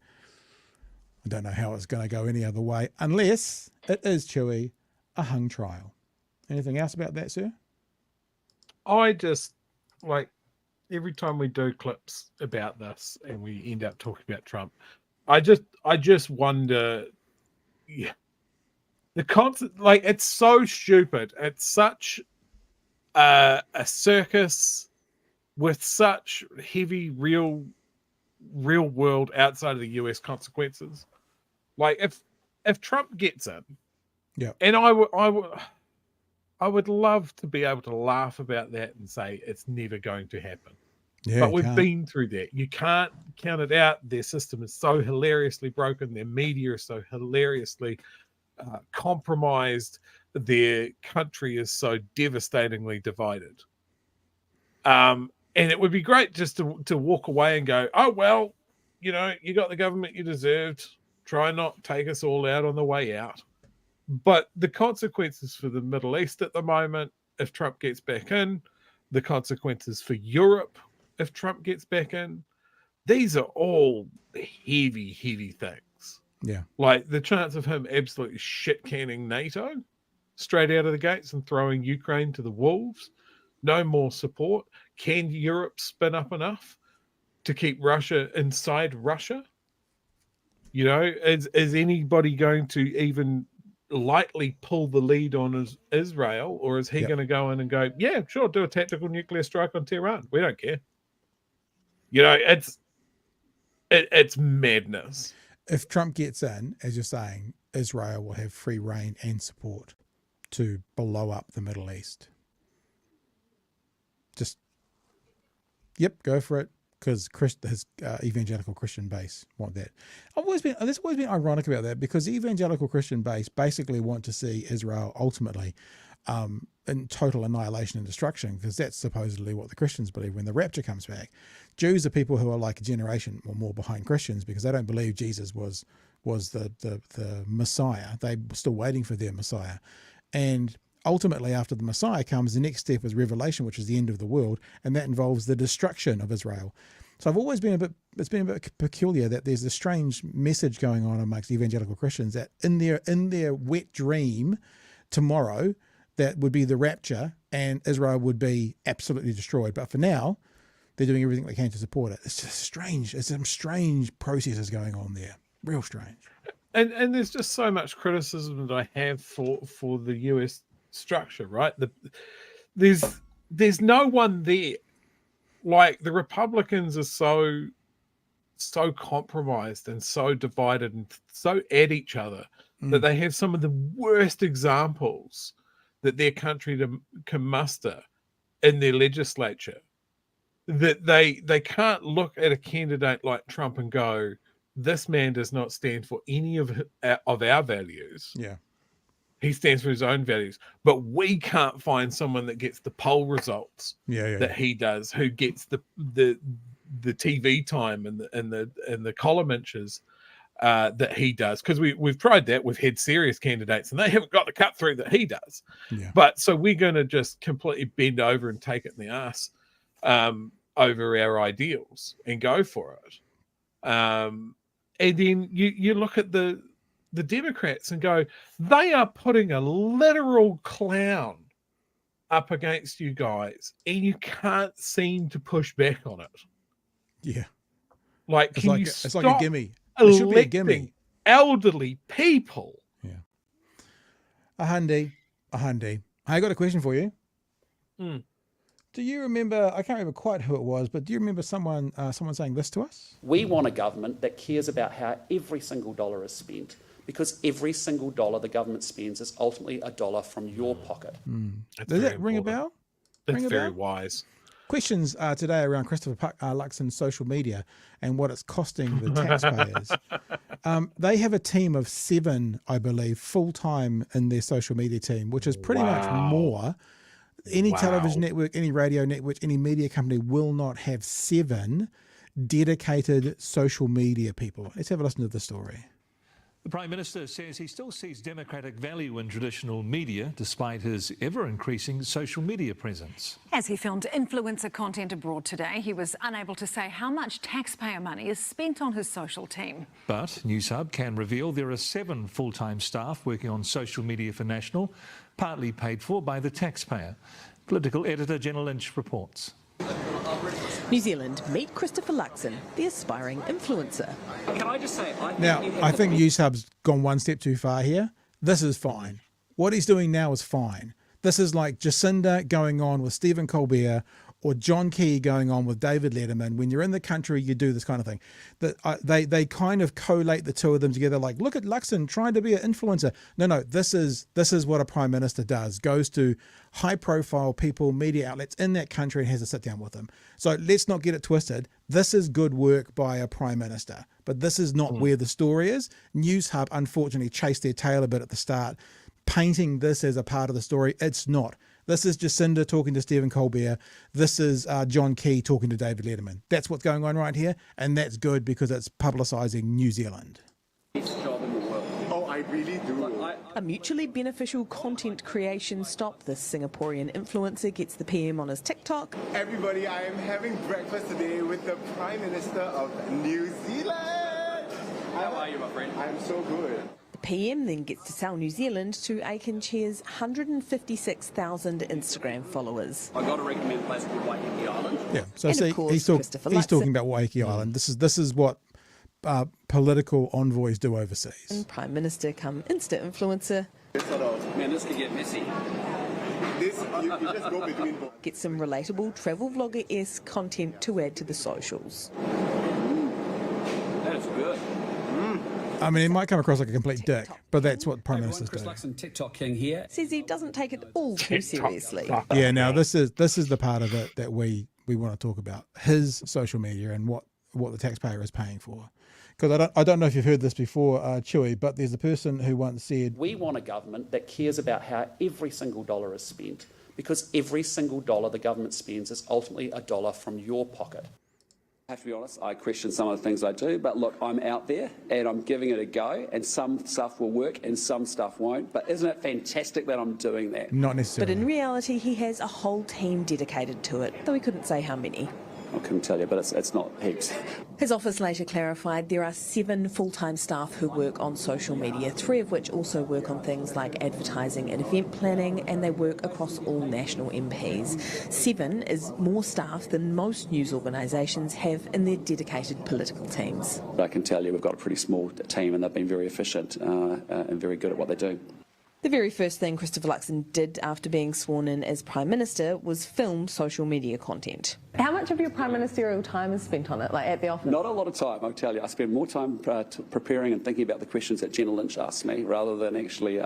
I don't know how it's going to go any other way, unless it is, Chewie, a hung trial. Anything else about that, sir? I just, every time we do clips about this and we end up talking about Trump, I just wonder, the concept, it's so stupid. It's such a circus with such heavy real world outside of the US consequences. If Trump gets it, yeah, and I would love to be able to laugh about that and say it's never going to happen. Yeah, but we've been through that. You can't count it out. Their system is so hilariously broken. Their media is so hilariously compromised. Their country is so devastatingly divided. And it would be great just to walk away and go, oh, well, you know, you got the government you deserved. Try not take us all out on the way out. But the consequences for the Middle East at the moment, if Trump gets back in, the consequences for Europe, if Trump gets back in, these are all heavy, heavy things. Yeah. Like the chance of him absolutely shit-canning NATO straight out of the gates and throwing Ukraine to the wolves. No more support. Can Europe spin up enough to keep Russia inside Russia? You know, is anybody going to even lightly pull the lead on Israel, or is he going to go in and go, yeah, sure, do a tactical nuclear strike on Tehran? We don't care. You know, it's madness. If Trump gets in, as you're saying, Israel will have free reign and support to blow up the Middle East. Just, go for it, because his evangelical Christian base want that. There's always been ironic about that, because the evangelical Christian base basically want to see Israel ultimately in total annihilation and destruction, because that's supposedly what the Christians believe when the rapture comes back. Jews are people who are like a generation or more behind Christians, because they don't believe Jesus was the Messiah. They're still waiting for their Messiah. And ultimately, after the Messiah comes, the next step is Revelation, which is the end of the world, and that involves the destruction of Israel. So I've always been it's been a bit peculiar that there's a strange message going on amongst evangelical Christians that in their wet dream tomorrow, that would be the rapture and Israel would be absolutely destroyed. But for now, they're doing everything they can to support it. It's just strange. There's some strange processes going on there. Real strange. And there's just so much criticism that I have for the US structure, right? There's no one there. Like, the Republicans are so compromised and so divided and so at each other that they have some of the worst examples that their country can muster in their legislature. That they can't look at a candidate like Trump and go, this man does not stand for any of our values. Yeah. He stands for his own values, but we can't find someone that gets the poll results that he does, who gets the TV time and the column inches that he does. Because we've tried that. We've had serious candidates and they haven't got the cut through that he does. Yeah. But so we're going to just completely bend over and take it in the ass over our ideals and go for it. And then you look at the Democrats and go, they are putting a literal clown up against you guys, and you can't seem to push back on it. Yeah. Like, it's like a gimme. It should be a gimme. Elderly people. Yeah. A hundy. I got a question for you. Do you remember, I can't remember quite who it was, but do you remember someone saying this to us? We want a government that cares about how every single dollar is spent, because every single dollar the government spends is ultimately a dollar from your pocket. Does that ring a bell? That's very wise. Questions today around Christopher Luxon's social media and what it's costing the taxpayers. They have a team of 7, I believe, full-time in their social media team, which is pretty much more. Any television network, any radio network, any media company will not have 7 dedicated social media people. Let's have a listen to the story. The Prime Minister says he still sees democratic value in traditional media despite his ever-increasing social media presence. As he filmed influencer content abroad today, he was unable to say how much taxpayer money is spent on his social team. But Newshub can reveal there are 7 full-time staff working on social media for National, partly paid for by the taxpayer. Political editor Jenna Lynch reports. New Zealand, meet Christopher Luxon, the aspiring influencer. Can I just say, I think Newshub's gone one step too far here. This is fine. What he's doing now is fine. This is like Jacinda going on with Stephen Colbert or John Key going on with David Letterman. When you're in the country, you do this kind of thing. They kind of collate the two of them together. Like, look at Luxon trying to be an influencer. No, this is what a prime minister does. Goes to high profile people, media outlets in that country and has to sit down with them. So let's not get it twisted. This is good work by a prime minister, but this is not where the story is. Newshub unfortunately chased their tail a bit at the start, painting this as a part of the story. It's not. This is Jacinda talking to Stephen Colbert. This is John Key talking to David Letterman. That's what's going on right here, and that's good because it's publicising New Zealand. Oh, I really do. A mutually beneficial content creation stop. This Singaporean influencer gets the PM on his TikTok. Everybody, I am having breakfast today with the Prime Minister of New Zealand. How are you, my friend? I'm so good. The PM then gets to sell New Zealand to Aikenshires' 156,000 Instagram followers. I've got to recommend a place called Waiheke Island. Yeah, so see, he's talking about Waiheke Island. This is what political envoys do overseas. And Prime Minister come Insta influencer. Man, this could get messy. You just go between both. Get some relatable travel vlogger-esque content to add to the socials. That is good. I mean, it might come across like a complete dick, but that's what Prime Ministers do. Luxon, TikTok King here. Says he doesn't take it all too seriously. Yeah, now this is the part of it that we want to talk about. His social media and what the taxpayer is paying for. Because I don't know if you've heard this before, Chewy, but there's a person who once said... We want a government that cares about how every single dollar is spent, because every single dollar the government spends is ultimately a dollar from your pocket. I have to be honest, I question some of the things I do, but look, I'm out there and I'm giving it a go, and some stuff will work and some stuff won't. But isn't it fantastic that I'm doing that? Not necessarily. But in reality, he has a whole team dedicated to it, though he couldn't say how many. I couldn't tell you, but it's not heaps. His office later clarified there are 7 full-time staff who work on social media, 3 of which also work on things like advertising and event planning, and they work across all national MPs. 7 is more staff than most news organisations have in their dedicated political teams. But I can tell you we've got a pretty small team and they've been very efficient and very good at what they do. The very first thing Christopher Luxon did after being sworn in as Prime Minister was film social media content. How much of your prime ministerial time is spent on it, like at the office? Not a lot of time, I'll tell you. I spend more time preparing and thinking about the questions that Jenna Lynch asked me rather than actually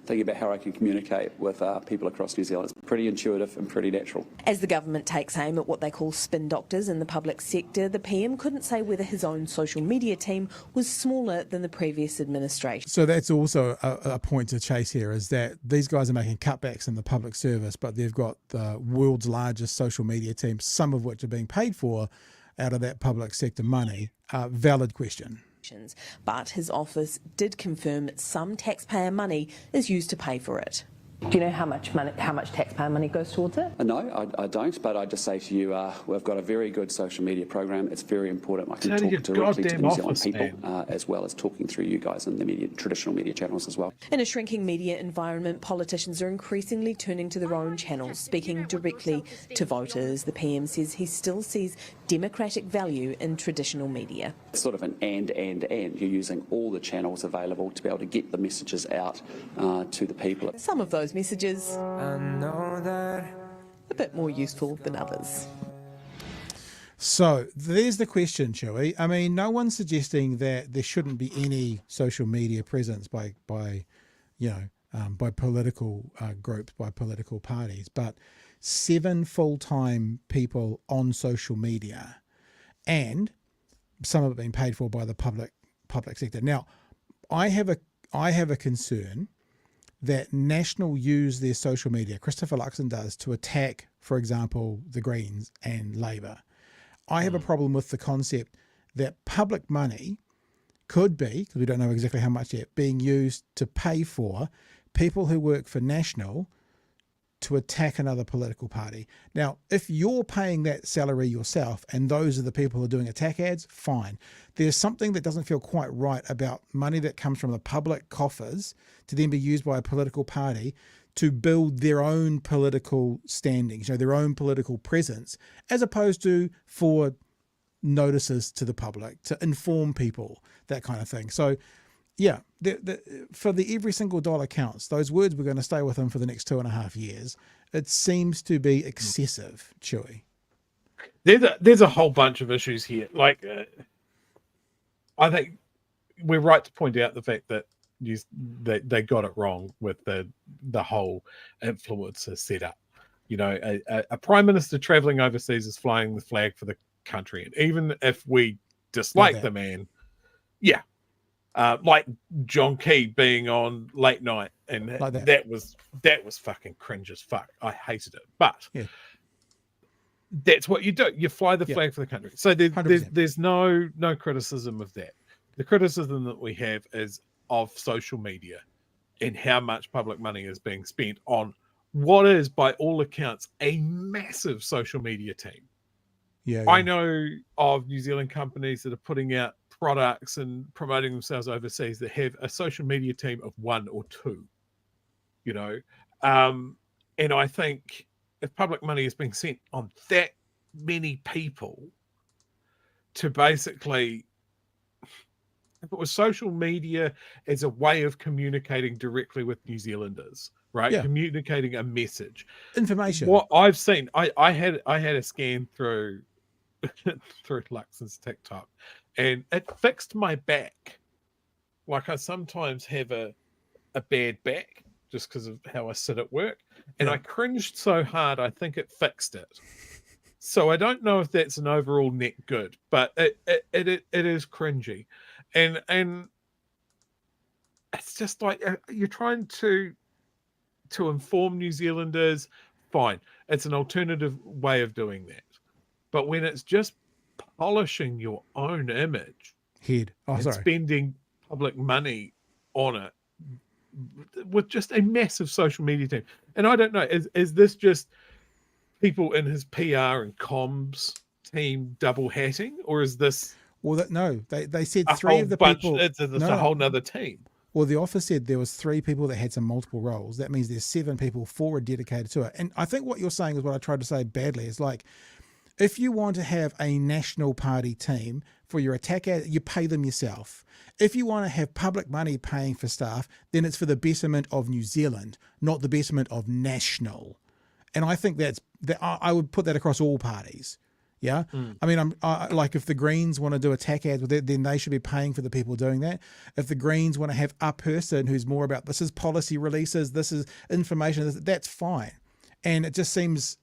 thinking about how I can communicate with people across New Zealand. It's pretty intuitive and pretty natural. As the government takes aim at what they call spin doctors in the public sector, the PM couldn't say whether his own social media team was smaller than the previous administration. So that's also a point to chase here, is that these guys are making cutbacks in the public service, but they've got the world's largest social media team, some of which are being paid for out of that public sector money. Valid question. But his office did confirm some taxpayer money is used to pay for it. Do you know how much taxpayer money goes towards it? No, I don't, but I just say to you, we've got a very good social media program. It's very important. I can talk directly to the New Zealand people, as well as talking through you guys in the traditional media channels as well. In a shrinking media environment, politicians are increasingly turning to their own channels, speaking directly to voters. The PM says he still sees democratic value in traditional media. It's sort of an and. You're using all the channels available to be able to get the messages out to the people. Some of those messages a bit more useful than others. So there's the question, Chewy. I mean, no one's suggesting that there shouldn't be any social media presence by political groups, by political parties, but 7 full-time people on social media, and some of it being paid for by the public sector. Now, I have a concern that National use their social media, Christopher Luxon does, to attack, for example, the Greens and Labour. I have a problem with the concept that public money could be, because we don't know exactly how much yet, being used to pay for people who work for National to attack another political party. Now, if you're paying that salary yourself and those are the people who are doing attack ads, fine. There's something that doesn't feel quite right about money that comes from the public coffers to then be used by a political party to build their own political standings, their own political presence, as opposed to for notices to the public, to inform people, that kind of thing. So, yeah, for the every single dollar counts, those words we're going to stay with them for the next 2.5 years. It seems to be excessive, Chewy. there's a whole bunch of issues here. Like, I think we're right to point out the fact that they got it wrong with the whole influencer setup. You know, a prime minister traveling overseas is flying the flag for the country, and even if we dislike the man, like John Key being on late night, and Like that. that was fucking cringe as fuck. I hated it, but that's what you do. You fly the flag for the country. So there's no criticism of that. The criticism that we have is of social media and how much public money is being spent on what is, by all accounts, a massive social media team. I know of New Zealand companies that are putting out products and promoting themselves overseas that have a social media team of 1 or 2, you know. And I think if public money is being sent on that many people to basically, if it was social media as a way of communicating directly with New Zealanders, right? Communicating a message, information. What I've seen, I had a scan through Luxon's TikTok, and it fixed my back. Like, I sometimes have a bad back just because of how I sit at work, and I cringed so hard I think it fixed it. So I don't know if that's an overall net good, but it is cringy, and it's just like, you're trying to inform New Zealanders. Fine, it's an alternative way of doing that, but when it's just polishing your own image, spending public money on it with just a massive social media team, and I don't know, is this just people in his PR and comms team double hatting, or is this? Well, they said 3 of the people. It's a whole nother team. Well, the office said there was 3 people that had some multiple roles. That means there's 7 people, 4 are dedicated to it. And I think what you're saying is what I tried to say badly. Is like, if you want to have a national party team for your attack ad, you pay them yourself. If you want to have public money paying for staff, then it's for the betterment of New Zealand, not the betterment of national. And I think I would put that across all parties. Yeah. I mean, like, if the Greens want to do attack ads with it, then they should be paying for the people doing that. If the Greens want to have a person who's more about, this is policy releases, this is information, that's fine. And it just seems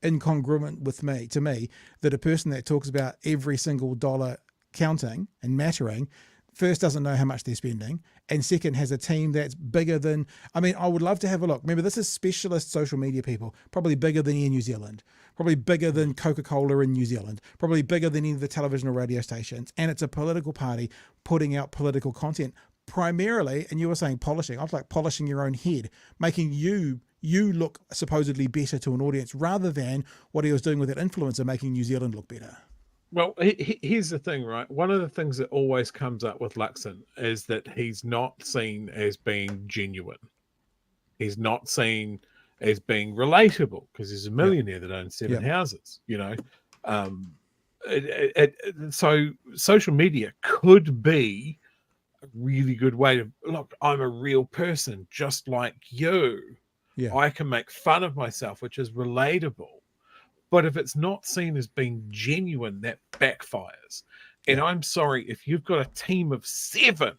incongruent to me that a person that talks about every single dollar counting and mattering, first, doesn't know how much they're spending, and second, has a team that's bigger than, I mean, I would love to have a look. Remember, this is specialist social media people, probably bigger than Air New Zealand, probably bigger than Coca-Cola in New Zealand, probably bigger than any of the television or radio stations. And it's a political party putting out political content primarily, and you were saying polishing. I was like, polishing your own head, making you look supposedly better to an audience, rather than what he was doing with that influencer, making New Zealand look better. Well, here's the thing, right? One of the things that always comes up with Luxon is that he's not seen as being genuine. He's not seen as being relatable, because he's a millionaire that owns 7 houses, you know. So social media could be a really good way to, look, I'm a real person just like you. Yeah. I can make fun of myself, which is relatable. But if it's not seen as being genuine, that backfires. And I'm sorry, if you've got a team of 7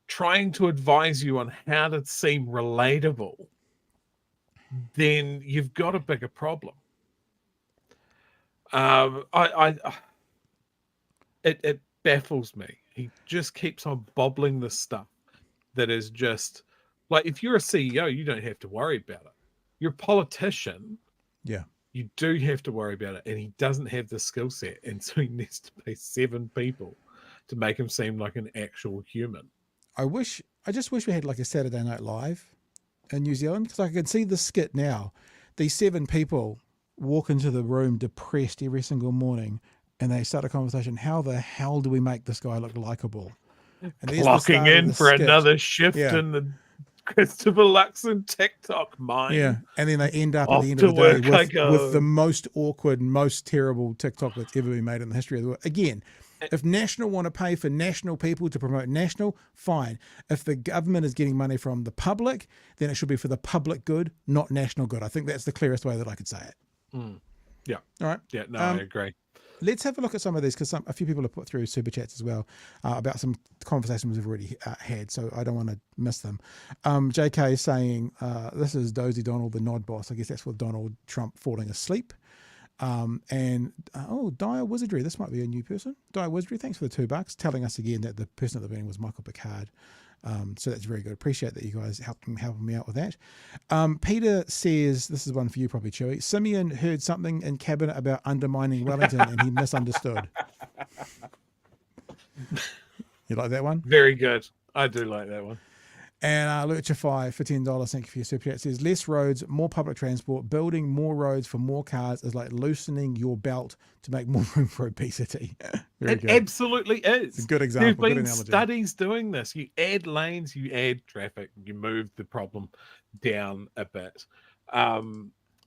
trying to advise you on how to seem relatable, then you've got a bigger problem. It baffles me. He just keeps on bobbling the stuff that is just like, if you're a CEO, you don't have to worry about it. You're a politician. Yeah. You do have to worry about it, and he doesn't have the skill set, and so he needs to pay 7 people to make him seem like an actual human. I just wish we had like a Saturday Night Live in New Zealand, because I can see the skit now. These 7 people walk into the room depressed every single morning, and they start a conversation. How the hell do we make this guy look likable? And clocking in for another shift in the Christopher Luxon TikTok mind. Yeah, and then they end up at the end of the day with the most awkward, most terrible TikTok that's ever been made in the history of the world. Again, if National want to pay for national people to promote national, fine. If the government is getting money from the public, then it should be for the public good, not national good. I think that's the clearest way that I could say it. Yeah. All right. Yeah. No, I agree. Let's have a look at some of these because a few people have put through super chats as well about some conversations we've already had, so I don't want to miss them. JK is saying, this is Dozy Donald, the nod boss. I guess that's with Donald Trump falling asleep. Dire Wizardry, this might be a new person. Dire Wizardry, thanks for the $2, telling us again that the person at the beginning was Michael Picard. So that's very good. Appreciate that you guys helping me out with that. Peter says, this is one for you probably, Chewy. Simeon heard something in cabinet about undermining Wellington and he misunderstood. You like that one? Very good. I do like that one. And Luchify for $10, thank you for your super chat, says less roads, more public transport, building more roads for more cars is like loosening your belt to make more room for obesity. Very good. Absolutely is. It's a good example. There's been studies doing this. You add lanes, you add traffic, you move the problem down a bit.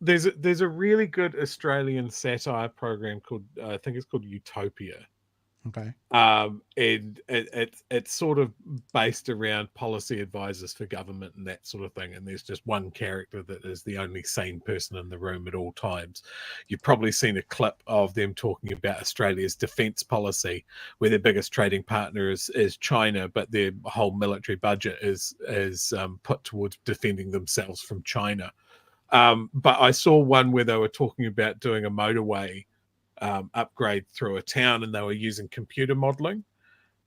There's a really good Australian satire program called, I think it's called Utopia. Okay. And it's sort of based around policy advisors for government and that sort of thing. And there's just one character that is the only sane person in the room at all times. You've probably seen a clip of them talking about Australia's defense policy, where their biggest trading partner is China, but their whole military budget is put towards defending themselves from China. But I saw one where they were talking about doing a motorway upgrade through a town, and they were using computer modeling,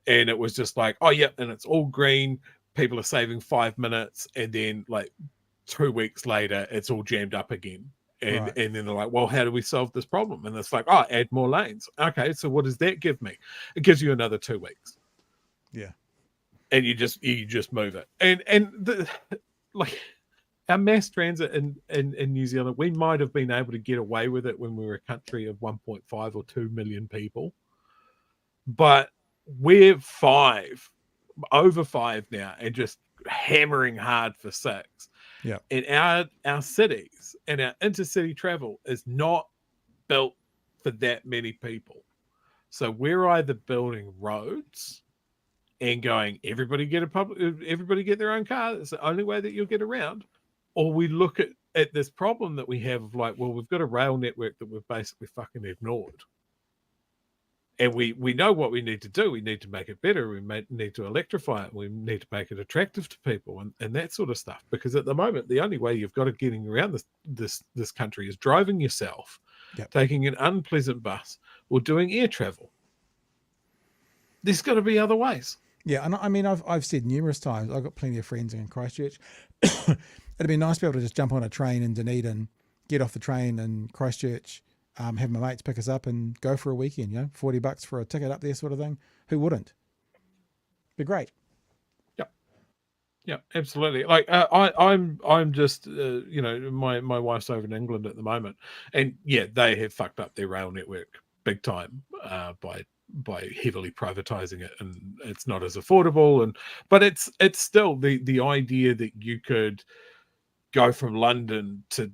and it was just like, oh yeah, and it's all green, people are saving 5 minutes, and then like 2 weeks later it's all jammed up again, and Right. and then they're like, well, how do we solve this problem? And it's like, oh, add more lanes. Okay, so what does that give me? It gives you another 2 weeks. Yeah. And you just move it, and like our mass transit in New Zealand, we might have been able to get away with it when we were a country of 1.5 or 2 million people. But we're over 5 now, and just hammering hard for 6. Yeah. And our cities and our intercity travel is not built for that many people. So we're either building roads and going, everybody get their own car. It's the only way that you'll get around. Or we look at this problem that we have of like, well, we've got a rail network that we've basically fucking ignored. And we know what we need to do. We need to make it better. We need to electrify it. We need to make it attractive to people and that sort of stuff. Because at the moment, the only way you've got of getting around this country is driving yourself, taking an unpleasant bus, or doing air travel. There's got to be other ways. Yeah, and I mean, I've said numerous times, I've got plenty of friends in Christchurch. It'd be nice to be able to just jump on a train in Dunedin, get off the train in Christchurch, have my mates pick us up and go for a weekend, $40 for a ticket up there sort of thing. Who wouldn't? Be great. Yeah, absolutely. Like I'm just, my wife's over in England at the moment, and yeah, they have fucked up their rail network big time by heavily privatizing it, and it's not as affordable. But it's still the idea that you could go from London to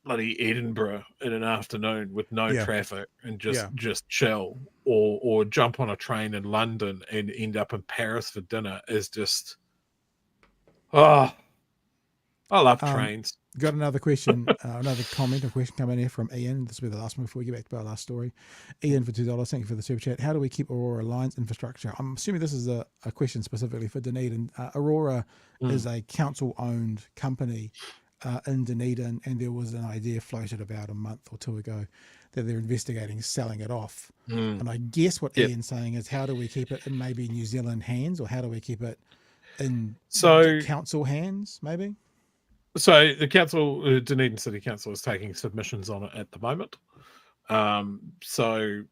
bloody Edinburgh in an afternoon with no traffic and just chill, or jump on a train in London and end up in Paris for dinner is just, I love trains. Got another question, another comment or question coming here from Ian. This will be the last one before we get back to our last story. Ian for $2. Thank you for the super chat. How do we keep Aurora Line's infrastructure? I'm assuming this is a question specifically for Dunedin. Aurora is a council-owned company in Dunedin, and there was an idea floated about a month or two ago that they're investigating selling it off. And I guess what Ian's saying is, how do we keep it in maybe New Zealand hands, or how do we keep it in council hands, maybe? So the council, Dunedin City Council, is taking submissions on it at the moment. So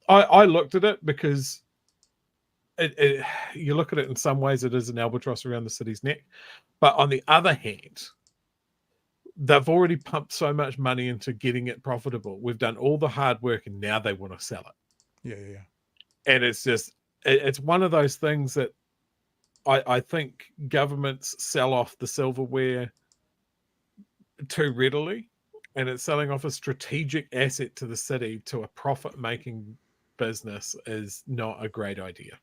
I looked at it because you look at it in some ways, it is an albatross around the city's neck. But on the other hand, they've already pumped so much money into getting it profitable. We've done all the hard work, and now they want to sell it. Yeah. And it's just, it's one of those things that I think governments sell off the silverware too readily, and it's selling off a strategic asset to the city to a profit-making business is not a great idea.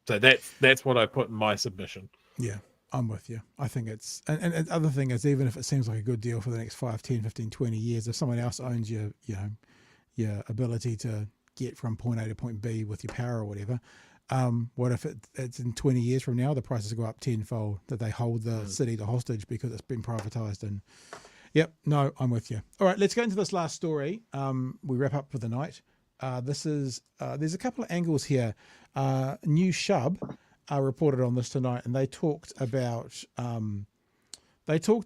So that's what I put in my submission. Yeah. I'm with you. I think it's, and the other thing is, even if it seems like a good deal for the next 5, 10, 15, 20 years, if someone else owns your ability to get from point A to point B with your power or whatever, what if it's in 20 years from now, the prices go up tenfold, that they hold the city to hostage because it's been privatized? And yep, no, I'm with you. All right, let's go into this last story. We wrap up for the night. There's a couple of angles here. Newshub reported on this tonight, and they talked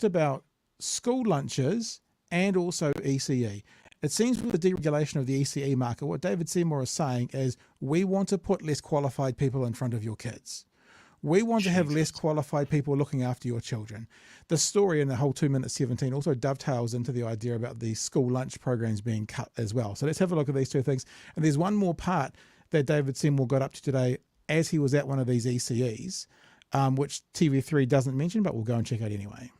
about school lunches and also ECE. It seems with the deregulation of the ECE market, what David Seymour is saying is, we want to put less qualified people in front of your kids. We want to have less qualified people looking after your children. The story in the whole 2 minutes 17 also dovetails into the idea about the school lunch programs being cut as well. So let's have a look at these two things. And there's one more part that David Seymour got up to today as he was at one of these ECEs, which TV3 doesn't mention, but we'll go and check out anyway.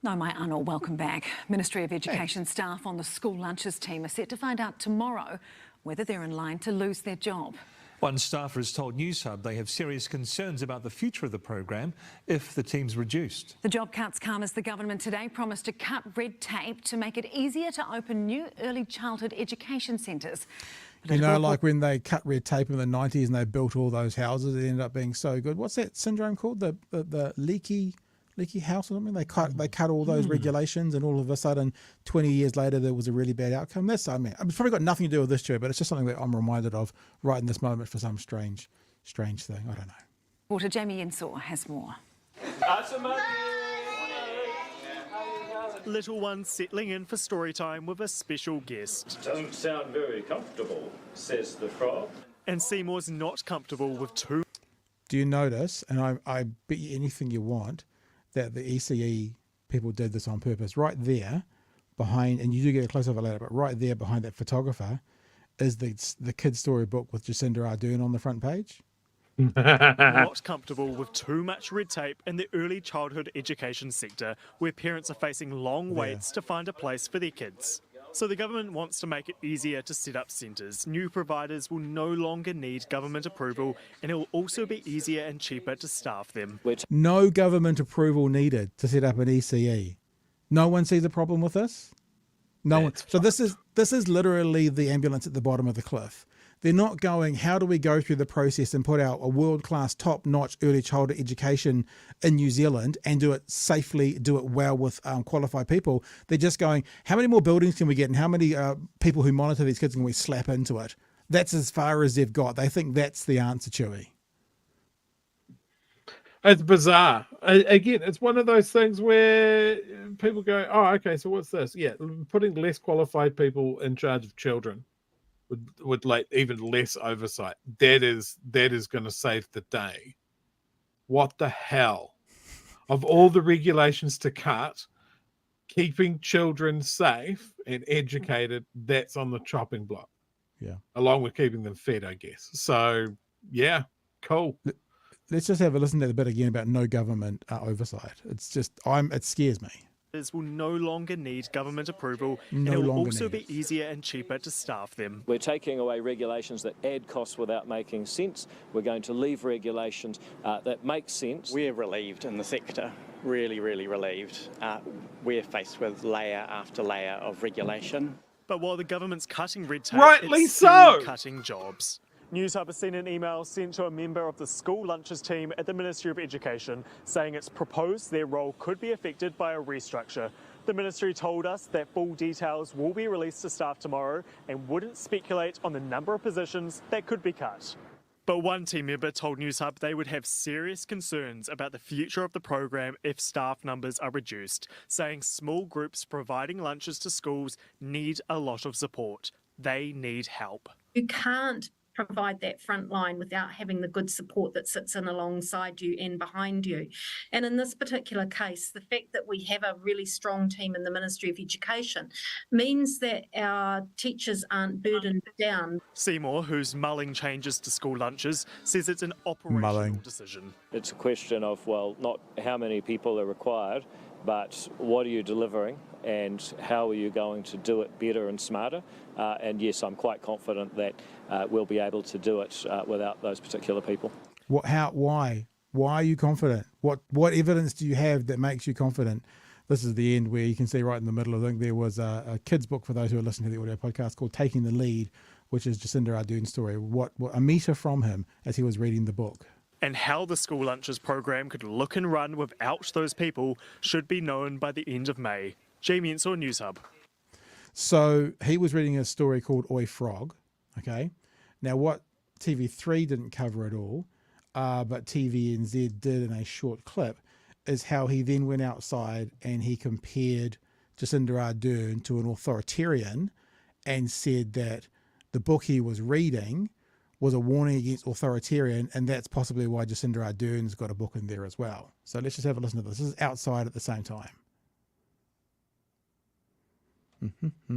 No, my Arnold, welcome back. Ministry of Education staff on the school lunches team are set to find out tomorrow whether they're in line to lose their job. One staffer has told Newshub they have serious concerns about the future of the program if the team's reduced. The job cuts come as the government today promised to cut red tape to make it easier to open new early childhood education centres. You know, like when they cut red tape in the 90s and they built all those houses, it ended up being so good. What's that syndrome called? The leaky house or something? They cut all those regulations, and all of a sudden 20 years later there was a really bad outcome. It's probably got nothing to do with this year, but it's just something that I'm reminded of right in this moment for some strange thing. I don't know. Reporter Jamie Ensor has more. Little one settling in for story time with a special guest. Doesn't sound very comfortable, says the frog. And Seymour's not comfortable with two. Do you notice, and I bet you anything you want, that the ECE people did this on purpose? Right there behind, and you do get a close-up later, but right there behind that photographer is the kid's story book with Jacinda Ardern on the front page. Not comfortable with too much red tape in the early childhood education sector, where parents are facing long waits to find a place for their kids. So the government wants to make it easier to set up centres. New providers will no longer need government approval, and it will also be easier and cheaper to staff them. No government approval needed to set up an ECE. No one sees a problem with this? No one. So this is literally the ambulance at the bottom of the cliff. They're not going, how do we go through the process and put out a world-class, top-notch early childhood education in New Zealand and do it safely, do it well with qualified people. They're just going, how many more buildings can we get and how many people who monitor these kids can we slap into it? That's as far as they've got. They think that's the answer, Chewy. It's bizarre. Again, it's one of those things where people go, oh, okay, so what's this? Yeah, putting less qualified people in charge of children with like even less oversight. That is going to save the day. What the hell? Of all the regulations to cut, keeping children safe and educated, that's on the chopping block. Yeah. Along with keeping them fed, I guess. So, yeah, cool. Let's just have a listen to the bit again about no government oversight. It's just, it scares me. Will no longer need government approval, and it will also be easier and cheaper to staff them. We're taking away regulations that add costs without making sense. We're going to leave regulations that make sense. We're relieved in the sector, really, really relieved. We're faced with layer after layer of regulation. But while the government's cutting red tape, rightly it's still so cutting jobs. Newshub has seen an email sent to a member of the school lunches team at the Ministry of Education saying it's proposed their role could be affected by a restructure. The ministry told us that full details will be released to staff tomorrow and wouldn't speculate on the number of positions that could be cut. But one team member told Newshub they would have serious concerns about the future of the program if staff numbers are reduced, saying small groups providing lunches to schools need a lot of support. They need help. You can't provide that front line without having the good support that sits in alongside you and behind you. And in this particular case, the fact that we have a really strong team in the Ministry of Education means that our teachers aren't burdened down. Seymour, who's mulling changes to school lunches, says it's an operational decision. It's a question of, well, not how many people are required, but what are you delivering and how are you going to do it better and smarter? And yes, I'm quite confident that we'll be able to do it without those particular people. Why? Why are you confident? What evidence do you have that makes you confident? This is the end where you can see right in the middle. I think there was a kid's book for those who are listening to the audio podcast called Taking the Lead, which is Jacinda Ardern's story. What a meter from him as he was reading the book. And how the school lunches program could look and run without those people should be known by the end of May. Jamie Ensor, Newshub. So he was reading a story called Oi Frog. Okay. Now what TV3 didn't cover at all, but TVNZ did in a short clip, is how he then went outside and he compared Jacinda Ardern to an authoritarian and said that the book he was reading was a warning against authoritarian, and that's possibly why Jacinda Ardern's got a book in there as well. So let's just have a listen to this. This is outside at the same time.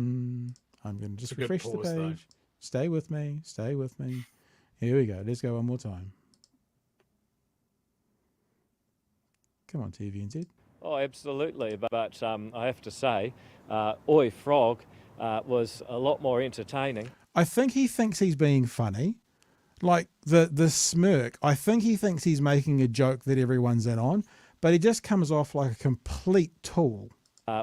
I'm going to just refresh the page. Though. Stay with me. Stay with me. Here we go. Let's go one more time. Come on, TVNZ. Oh, absolutely. But I have to say, Oi Frog was a lot more entertaining. I think he thinks he's being funny. Like the smirk, I think he thinks he's making a joke that everyone's in on, but he just comes off like a complete tool.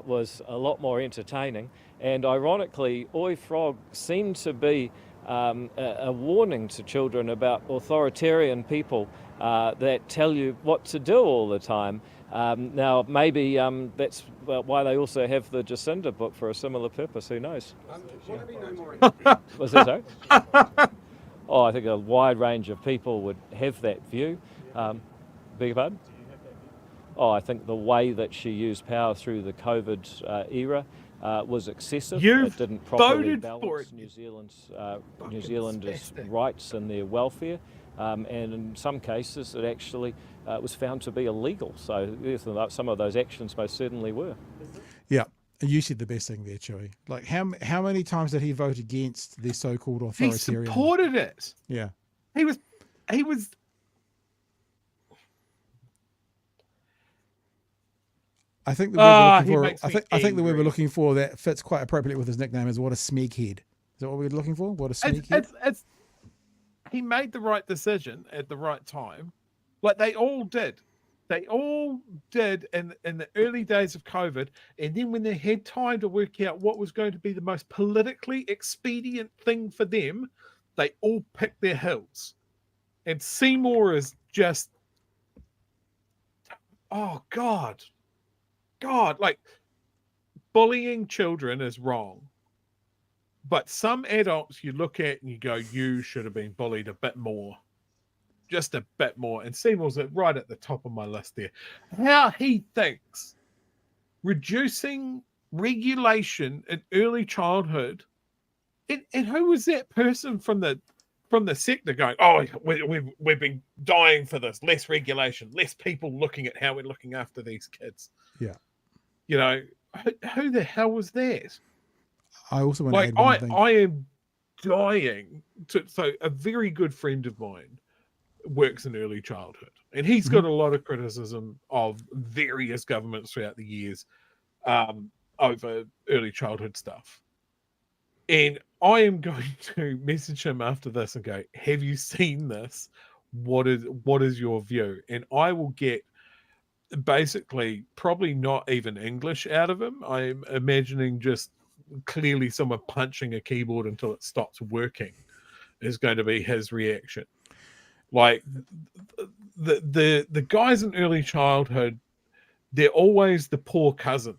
Was a lot more entertaining. And ironically, Oi Frog seemed to be a warning to children about authoritarian people that tell you what to do all the time. Now, maybe that's why they also have the Jacinda book for a similar purpose. Who knows? Was that so? Oh, I think a wide range of people would have that view. Beg your pardon? Oh, I think the way that she used power through the COVID era was excessive. It didn't properly balance New Zealanders' rights and their welfare. And in some cases, it actually was found to be illegal. So some of those actions most certainly were. Yeah, you said the best thing there, Chewy. Like, how many times did he vote against the so-called authoritarian? He supported it. Yeah, he was. I think the word we're looking for. I think the word we're looking for that fits quite appropriately with his nickname is what a smeghead. Is that what we're looking for? What a smeghead. He made the right decision at the right time. Like they all did. They all did in the early days of COVID. And then when they had time to work out what was going to be the most politically expedient thing for them, they all picked their heels. And Seymour is just, oh, God, like bullying children is wrong. But some adults you look at and you go, you should have been bullied a bit more. Just a bit more. And Seymour's right at the top of my list there. How he thinks reducing regulation in early childhood, and who was that person from the sector going, oh, we've been dying for this, less regulation, less people looking at how we're looking after these kids. Yeah. You know, who the hell was that? I also want to add one thing. I am dying to. So a very good friend of mine works in early childhood, and he's got a lot of criticism of various governments throughout the years over early childhood stuff. And I am going to message him after this and go, have you seen this? What is your view? And I will get basically probably not even English out of him. I'm imagining just clearly someone punching a keyboard until it stops working is going to be his reaction. Like the guys in early childhood, they're always the poor cousin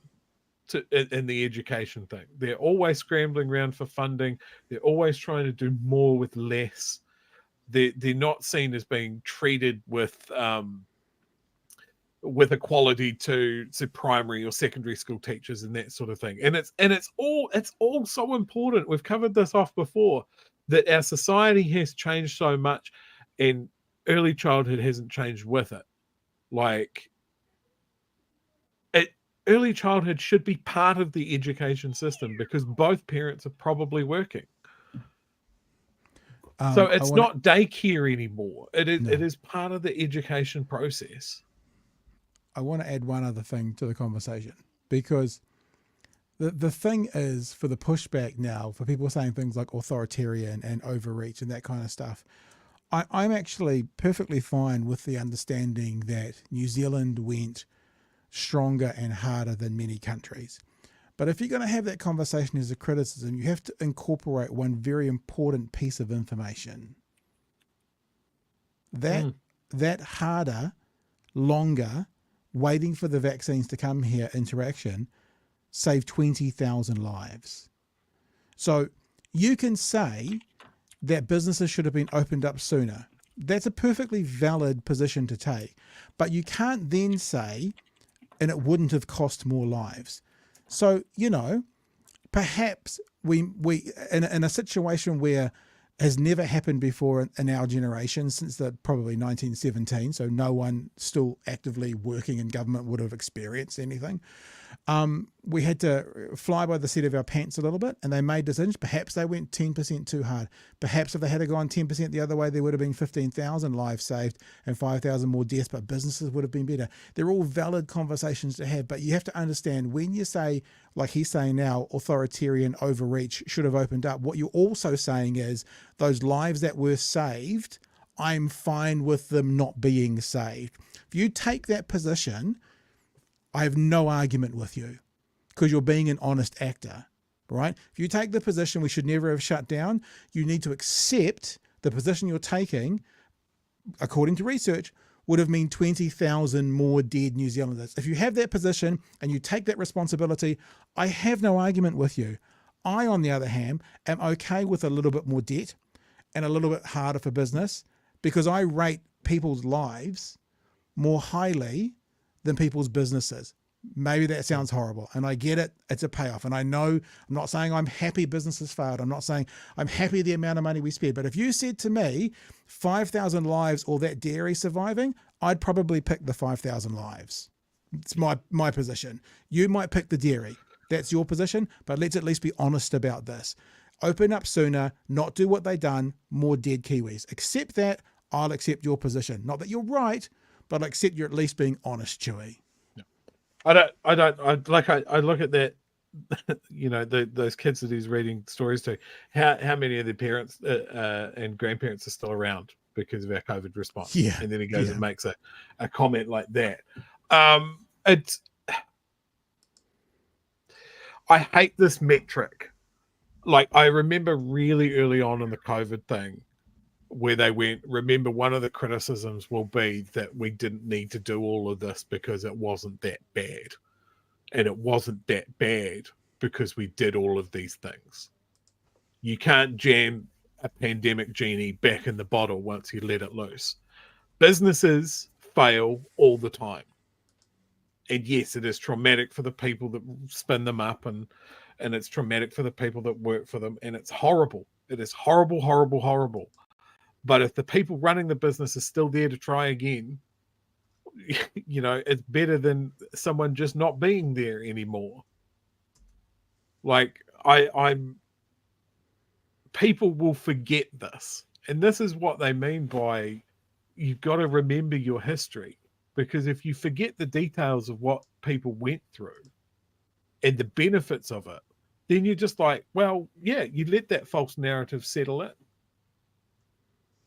in the education thing. They're always scrambling around for funding. They're always trying to do more with less. They're not seen as being treated with equality to primary or secondary school teachers and that sort of thing. And it's all so important. We've covered this off before, that our society has changed so much and early childhood hasn't changed with it. Like early childhood should be part of the education system because both parents are probably working. So it's not daycare anymore. It is part of the education process. I want to add one other thing to the conversation, because the thing is, for the pushback now, for people saying things like authoritarian and overreach and that kind of stuff, I'm actually perfectly fine with the understanding that New Zealand went stronger and harder than many countries. But if you're going to have that conversation as a criticism, you have to incorporate one very important piece of information. That harder, longer, waiting for the vaccines to come here interaction saved 20,000 lives. So you can say that businesses should have been opened up sooner. That's a perfectly valid position to take. But you can't then say, and it wouldn't have cost more lives. So, you know, perhaps we in a situation where has never happened before in our generation since probably 1917, so no one still actively working in government would have experienced anything. We had to fly by the seat of our pants a little bit, and they made decisions. Perhaps they went 10% too hard. Perhaps if they had gone 10% the other way, there would have been 15,000 lives saved and 5,000 more deaths, but businesses would have been better. They're all valid conversations to have, but you have to understand when you say, like he's saying now, authoritarian overreach should have opened up, what you're also saying is those lives that were saved, I'm fine with them not being saved. If you take that position, I have no argument with you because you're being an honest actor, right? If you take the position we should never have shut down, you need to accept the position you're taking, according to research, would have meant 20,000 more dead New Zealanders. If you have that position and you take that responsibility, I have no argument with you. I, on the other hand, am okay with a little bit more debt and a little bit harder for business because I rate people's lives more highly than people's businesses. Maybe that sounds horrible, and I get it. It's a payoff, and I know I'm not saying I'm happy businesses failed. I'm not saying I'm happy the amount of money we spent. But if you said to me 5,000 lives or that dairy surviving, I'd probably pick the 5,000 lives. It's my position. You might pick the dairy. That's your position, but let's at least be honest about this. Open up sooner, not do what they done, more dead Kiwis. Accept that, I'll accept your position. Not that you're right, but I accept you're at least being honest, Chewy. I look at that, you know, those kids that he's reading stories to, how many of their parents and grandparents are still around because of our COVID response. Yeah. And then he goes and makes a comment like that. I hate this metric. Like, I remember really early on in the COVID thing, where they went, remember, one of the criticisms will be that we didn't need to do all of this because it wasn't that bad. And it wasn't that bad because we did all of these things. You can't jam a pandemic genie back in the bottle once you let it loose. Businesses fail all the time. And yes, it is traumatic for the people that spin them up, and it's traumatic for the people that work for them. And it's horrible. It is horrible, horrible, horrible. But if the people running the business are still there to try again, you know, it's better than someone just not being there anymore. Like, people will forget this. And this is what they mean by you've got to remember your history. Because if you forget the details of what people went through and the benefits of it, then you're just like, well, yeah, you let that false narrative settle in.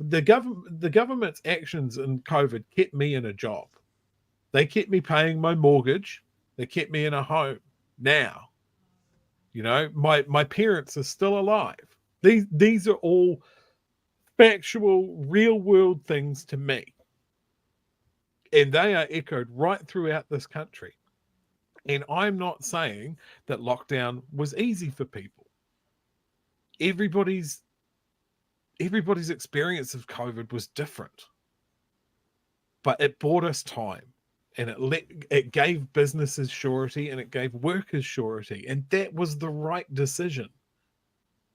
The government's actions in COVID kept me in a job. They kept me paying my mortgage. They kept me in a home. Now, you know, my parents are still alive. These are all factual, real world things to me. And they are echoed right throughout this country. And I'm not saying that lockdown was easy for people. Everybody's experience of COVID was different, but it bought us time, and it gave businesses surety, and it gave workers surety, and that was the right decision.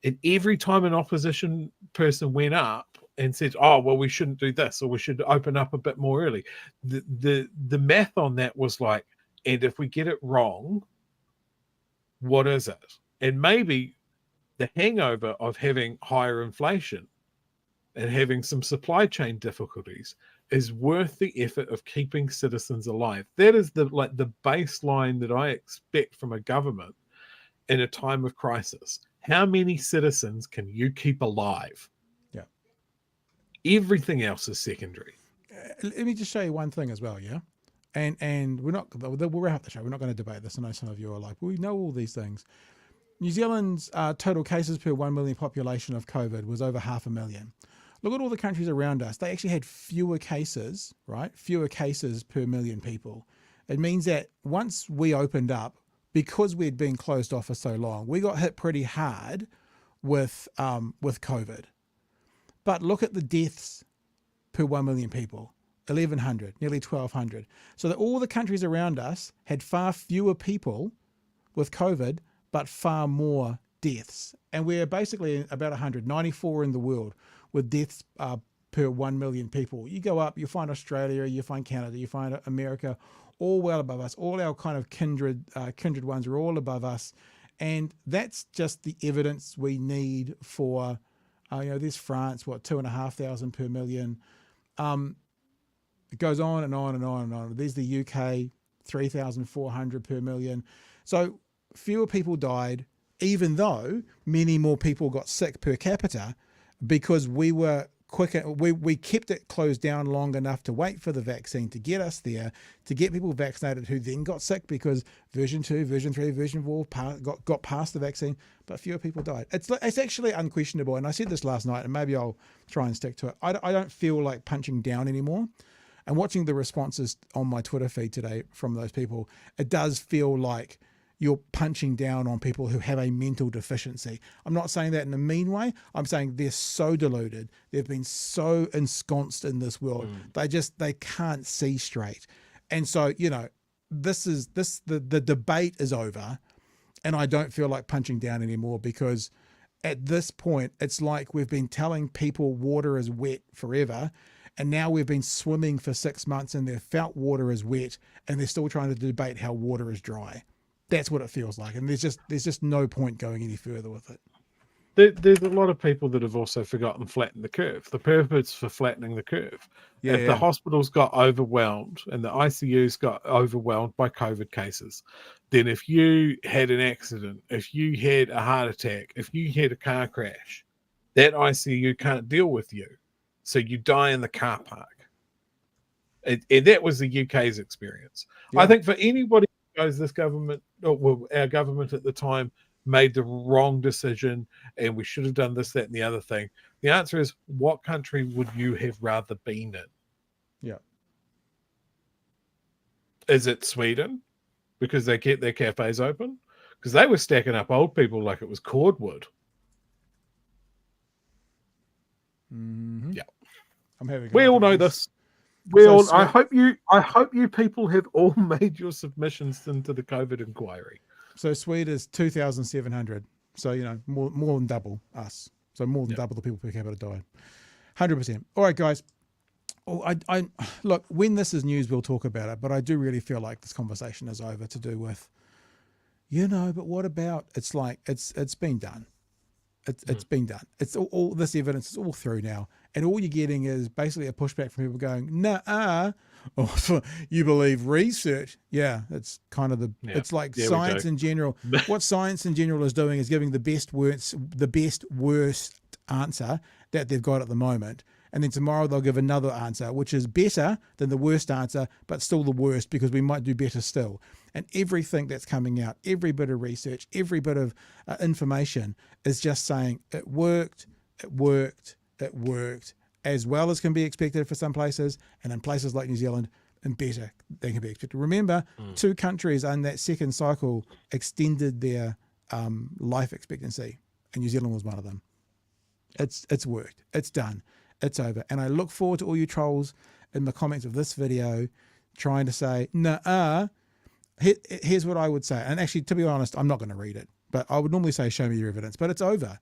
And every time an opposition person went up and said, "Oh, well, we shouldn't do this, or we should open up a bit more early," the math on that was like, and if we get it wrong, what is it? And maybe the hangover of having higher inflation and having some supply chain difficulties is worth the effort of keeping citizens alive. That is the baseline that I expect from a government in a time of crisis. How many citizens can you keep alive? Yeah. Everything else is secondary. Let me just show you one thing as well, yeah? And we'll wrap up the show. We're not going to debate this. I know some of you are like, well, we know all these things. New Zealand's total cases per 1 million population of COVID was over 500,000. Look at all the countries around us. They actually had fewer cases, right? Fewer cases per million people. It means that once we opened up, because we'd been closed off for so long, we got hit pretty hard with COVID. But look at the deaths per 1 million people. 1,100, nearly 1,200. So that all the countries around us had far fewer people with COVID, but far more deaths. And we're basically about 194 in the world with deaths per 1 million people. You go up, you find Australia, you find Canada, you find America, all well above us. All our kind of kindred ones are all above us. And that's just the evidence we need for, there's France, 2,500 per million. It goes on and on and on and on. There's the UK, 3,400 per million. So fewer people died, even though many more people got sick per capita, because we were quicker. We kept it closed down long enough to wait for the vaccine to get us there, to get people vaccinated who then got sick because version 2, version 3, version 4 got past the vaccine, but fewer people died. It's actually unquestionable. And I said this last night, and maybe I'll try and stick to it. I don't feel like punching down anymore. And watching the responses on my Twitter feed today from those people, it does feel like you're punching down on people who have a mental deficiency. I'm not saying that in a mean way. I'm saying they're so deluded. They've been so ensconced in this world. They can't see straight. And so, the debate is over, and I don't feel like punching down anymore, because at this point, it's like we've been telling people water is wet forever. And now we've been swimming for 6 months and they've felt water is wet, and they're still trying to debate how water is dry. That's what it feels like. And there's just no point going any further with it. There's a lot of people that have also forgotten flatten the curve. The purpose for flattening the curve. If the hospitals got overwhelmed and the ICUs got overwhelmed by COVID cases, then if you had an accident, if you had a heart attack, if you had a car crash, that ICU can't deal with you. So you die in the car park. And that was the UK's experience. Yeah. I think for anybody who goes, this government, our government at the time made the wrong decision and we should have done this, that, and the other thing. The answer is, what country would you have rather been in? Yeah. Is it Sweden? Because they kept their cafes open? Because they were stacking up old people like it was cordwood. Mm-hmm. Yeah. We all know this. I hope you people have all made your submissions into the COVID inquiry. So Sweden is 2,700. So more than double us. So more than double the people per capita died. 100%. All right, guys. I look, when this is news, we'll talk about it. But I do really feel like this conversation is over to do with, but what about? It's like it's been done. It's been done. It's all this evidence is all through now. And all you're getting is basically a pushback from people going, nah, you believe research. Yeah, it's kind of it's like science in general. What science in general is doing is giving the best worst answer that they've got at the moment. And then tomorrow they'll give another answer, which is better than the worst answer, but still the worst, because we might do better still. And everything that's coming out, every bit of research, every bit of information is just saying it worked, as well as can be expected for some places, and in places like New Zealand, and better than can be expected. Remember, 2 countries on that second cycle extended their life expectancy, and New Zealand was one of them. It's worked. It's done. It's over. And I look forward to all you trolls in the comments of this video trying to say, nah, here's what I would say. And actually, to be honest, I'm not going to read it, but I would normally say, show me your evidence, but it's over.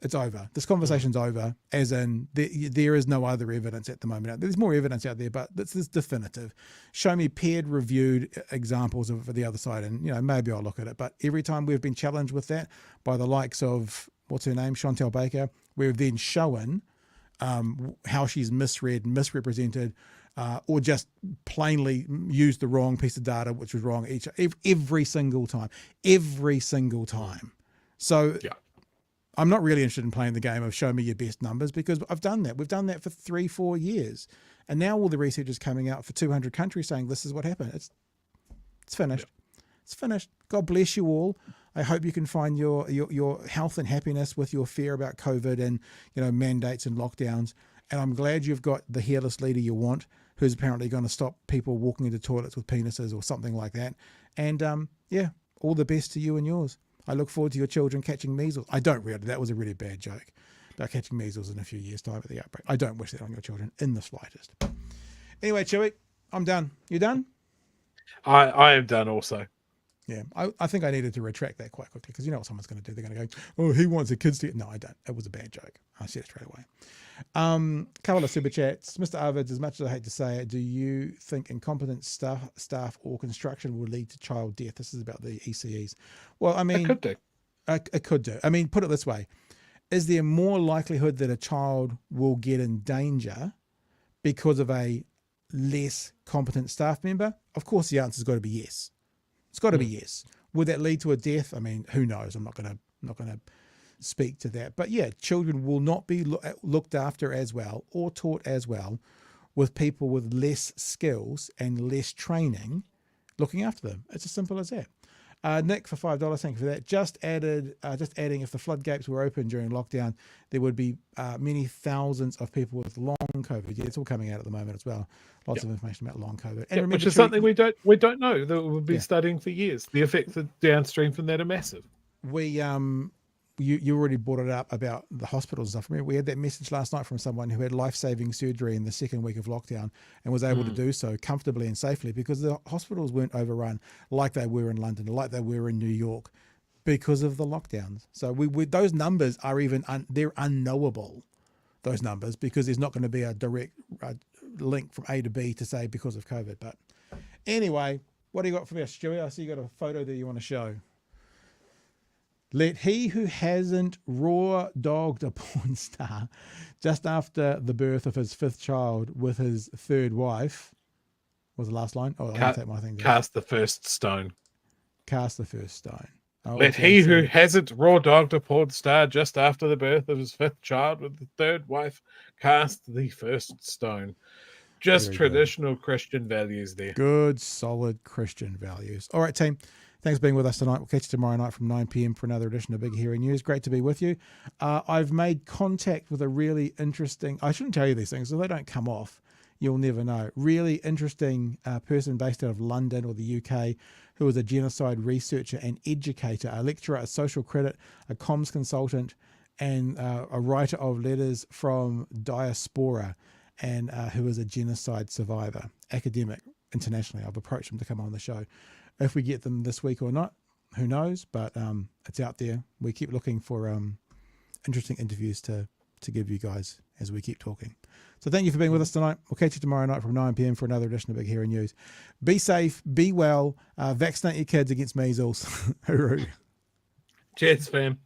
It's over. This conversation's over, as in there is no other evidence at the moment. There's more evidence out there, but this is definitive. Show me peer reviewed examples of the other side, and maybe I'll look at it. But every time we've been challenged with that by the likes of, what's her name, Chantal Baker, we've then shown how she's misread, misrepresented, or just plainly used the wrong piece of data, which was wrong every single time. So I'm not really interested in playing the game of show me your best numbers, because I've done that. We've done that for 3-4 years. And now all the research is coming out for 200 countries saying this is what happened. It's finished. Yeah. It's finished. God bless you all. I hope you can find your health and happiness with your fear about COVID and, mandates and lockdowns. And I'm glad you've got the hairless leader you want, who's apparently going to stop people walking into toilets with penises or something like that. And all the best to you and yours. I look forward to your children catching measles. I don't really. That was a really bad joke about catching measles in a few years' time at the outbreak. I don't wish that on your children in the slightest. Anyway, Chewy, I'm done. You done? I am done also. Yeah, I think I needed to retract that quite quickly, because you know what someone's going to do. They're going to go, oh, he wants the kids to... No, I don't. It was a bad joke. I said it straight away. Couple of super chats. Mr. Arvids, as much as I hate to say it, do you think incompetent staff or construction will lead to child death? This is about the ECEs. Well, I mean... It could do. It could do. I mean, put it this way. Is there more likelihood that a child will get in danger because of a less competent staff member? Of course, the answer's got to be yes. It's got to be yes. Would that lead to a death? I mean, who knows? I'm not going to speak to that. But yeah, children will not be looked after as well or taught as well with people with less skills and less training looking after them. It's as simple as that. Nick for $5, thank you for that. Just adding, if the floodgates were open during lockdown, there would be many thousands of people with long COVID. Yeah, it's all coming out at the moment as well. Lots of information about long COVID, and remember, which is something we don't know, that we'll be studying for years. The effects downstream from that are massive. We you already brought it up about the hospitals and stuff. Remember, we had that message last night from someone who had life-saving surgery in the second week of lockdown and was able to do so comfortably and safely because the hospitals weren't overrun like they were in London, like they were in New York, because of the lockdowns. So we those numbers are they're unknowable, those numbers, because there's not going to be a direct link from A to B to say because of COVID. But anyway, what do you got for us, Stewie? I see you got a photo that you want to show. Let he who hasn't raw dogged a porn star just after the birth of his fifth child with his third wife. What was the last line? Oh, I'll take my thing down. Cast the first stone. Cast the first stone. Let he who hasn't raw dogged a porn star just after the birth of his fifth child with the third wife cast the first stone. Just very traditional good Christian values there. Good, solid Christian values. All right, team. Thanks for being with us tonight. We'll catch you tomorrow night from 9 p.m. for another edition of Big Hairy News. Great to be with you. I've made contact with a really interesting... I shouldn't tell you these things, so they don't come off. You'll never know. Really interesting person based out of London or the UK who is a genocide researcher and educator, a lecturer, a social credit, a comms consultant, and a writer of letters from diaspora, and who is a genocide survivor, academic internationally. I've approached him to come on the show. If we get them this week or not, who knows? But it's out there. We keep looking for interesting interviews to give you guys as we keep talking. So thank you for being with us tonight. We'll catch you tomorrow night from 9 p.m. for another edition of Big Hairy News. Be safe, be well, vaccinate your kids against measles. Hooroo. Cheers, fam.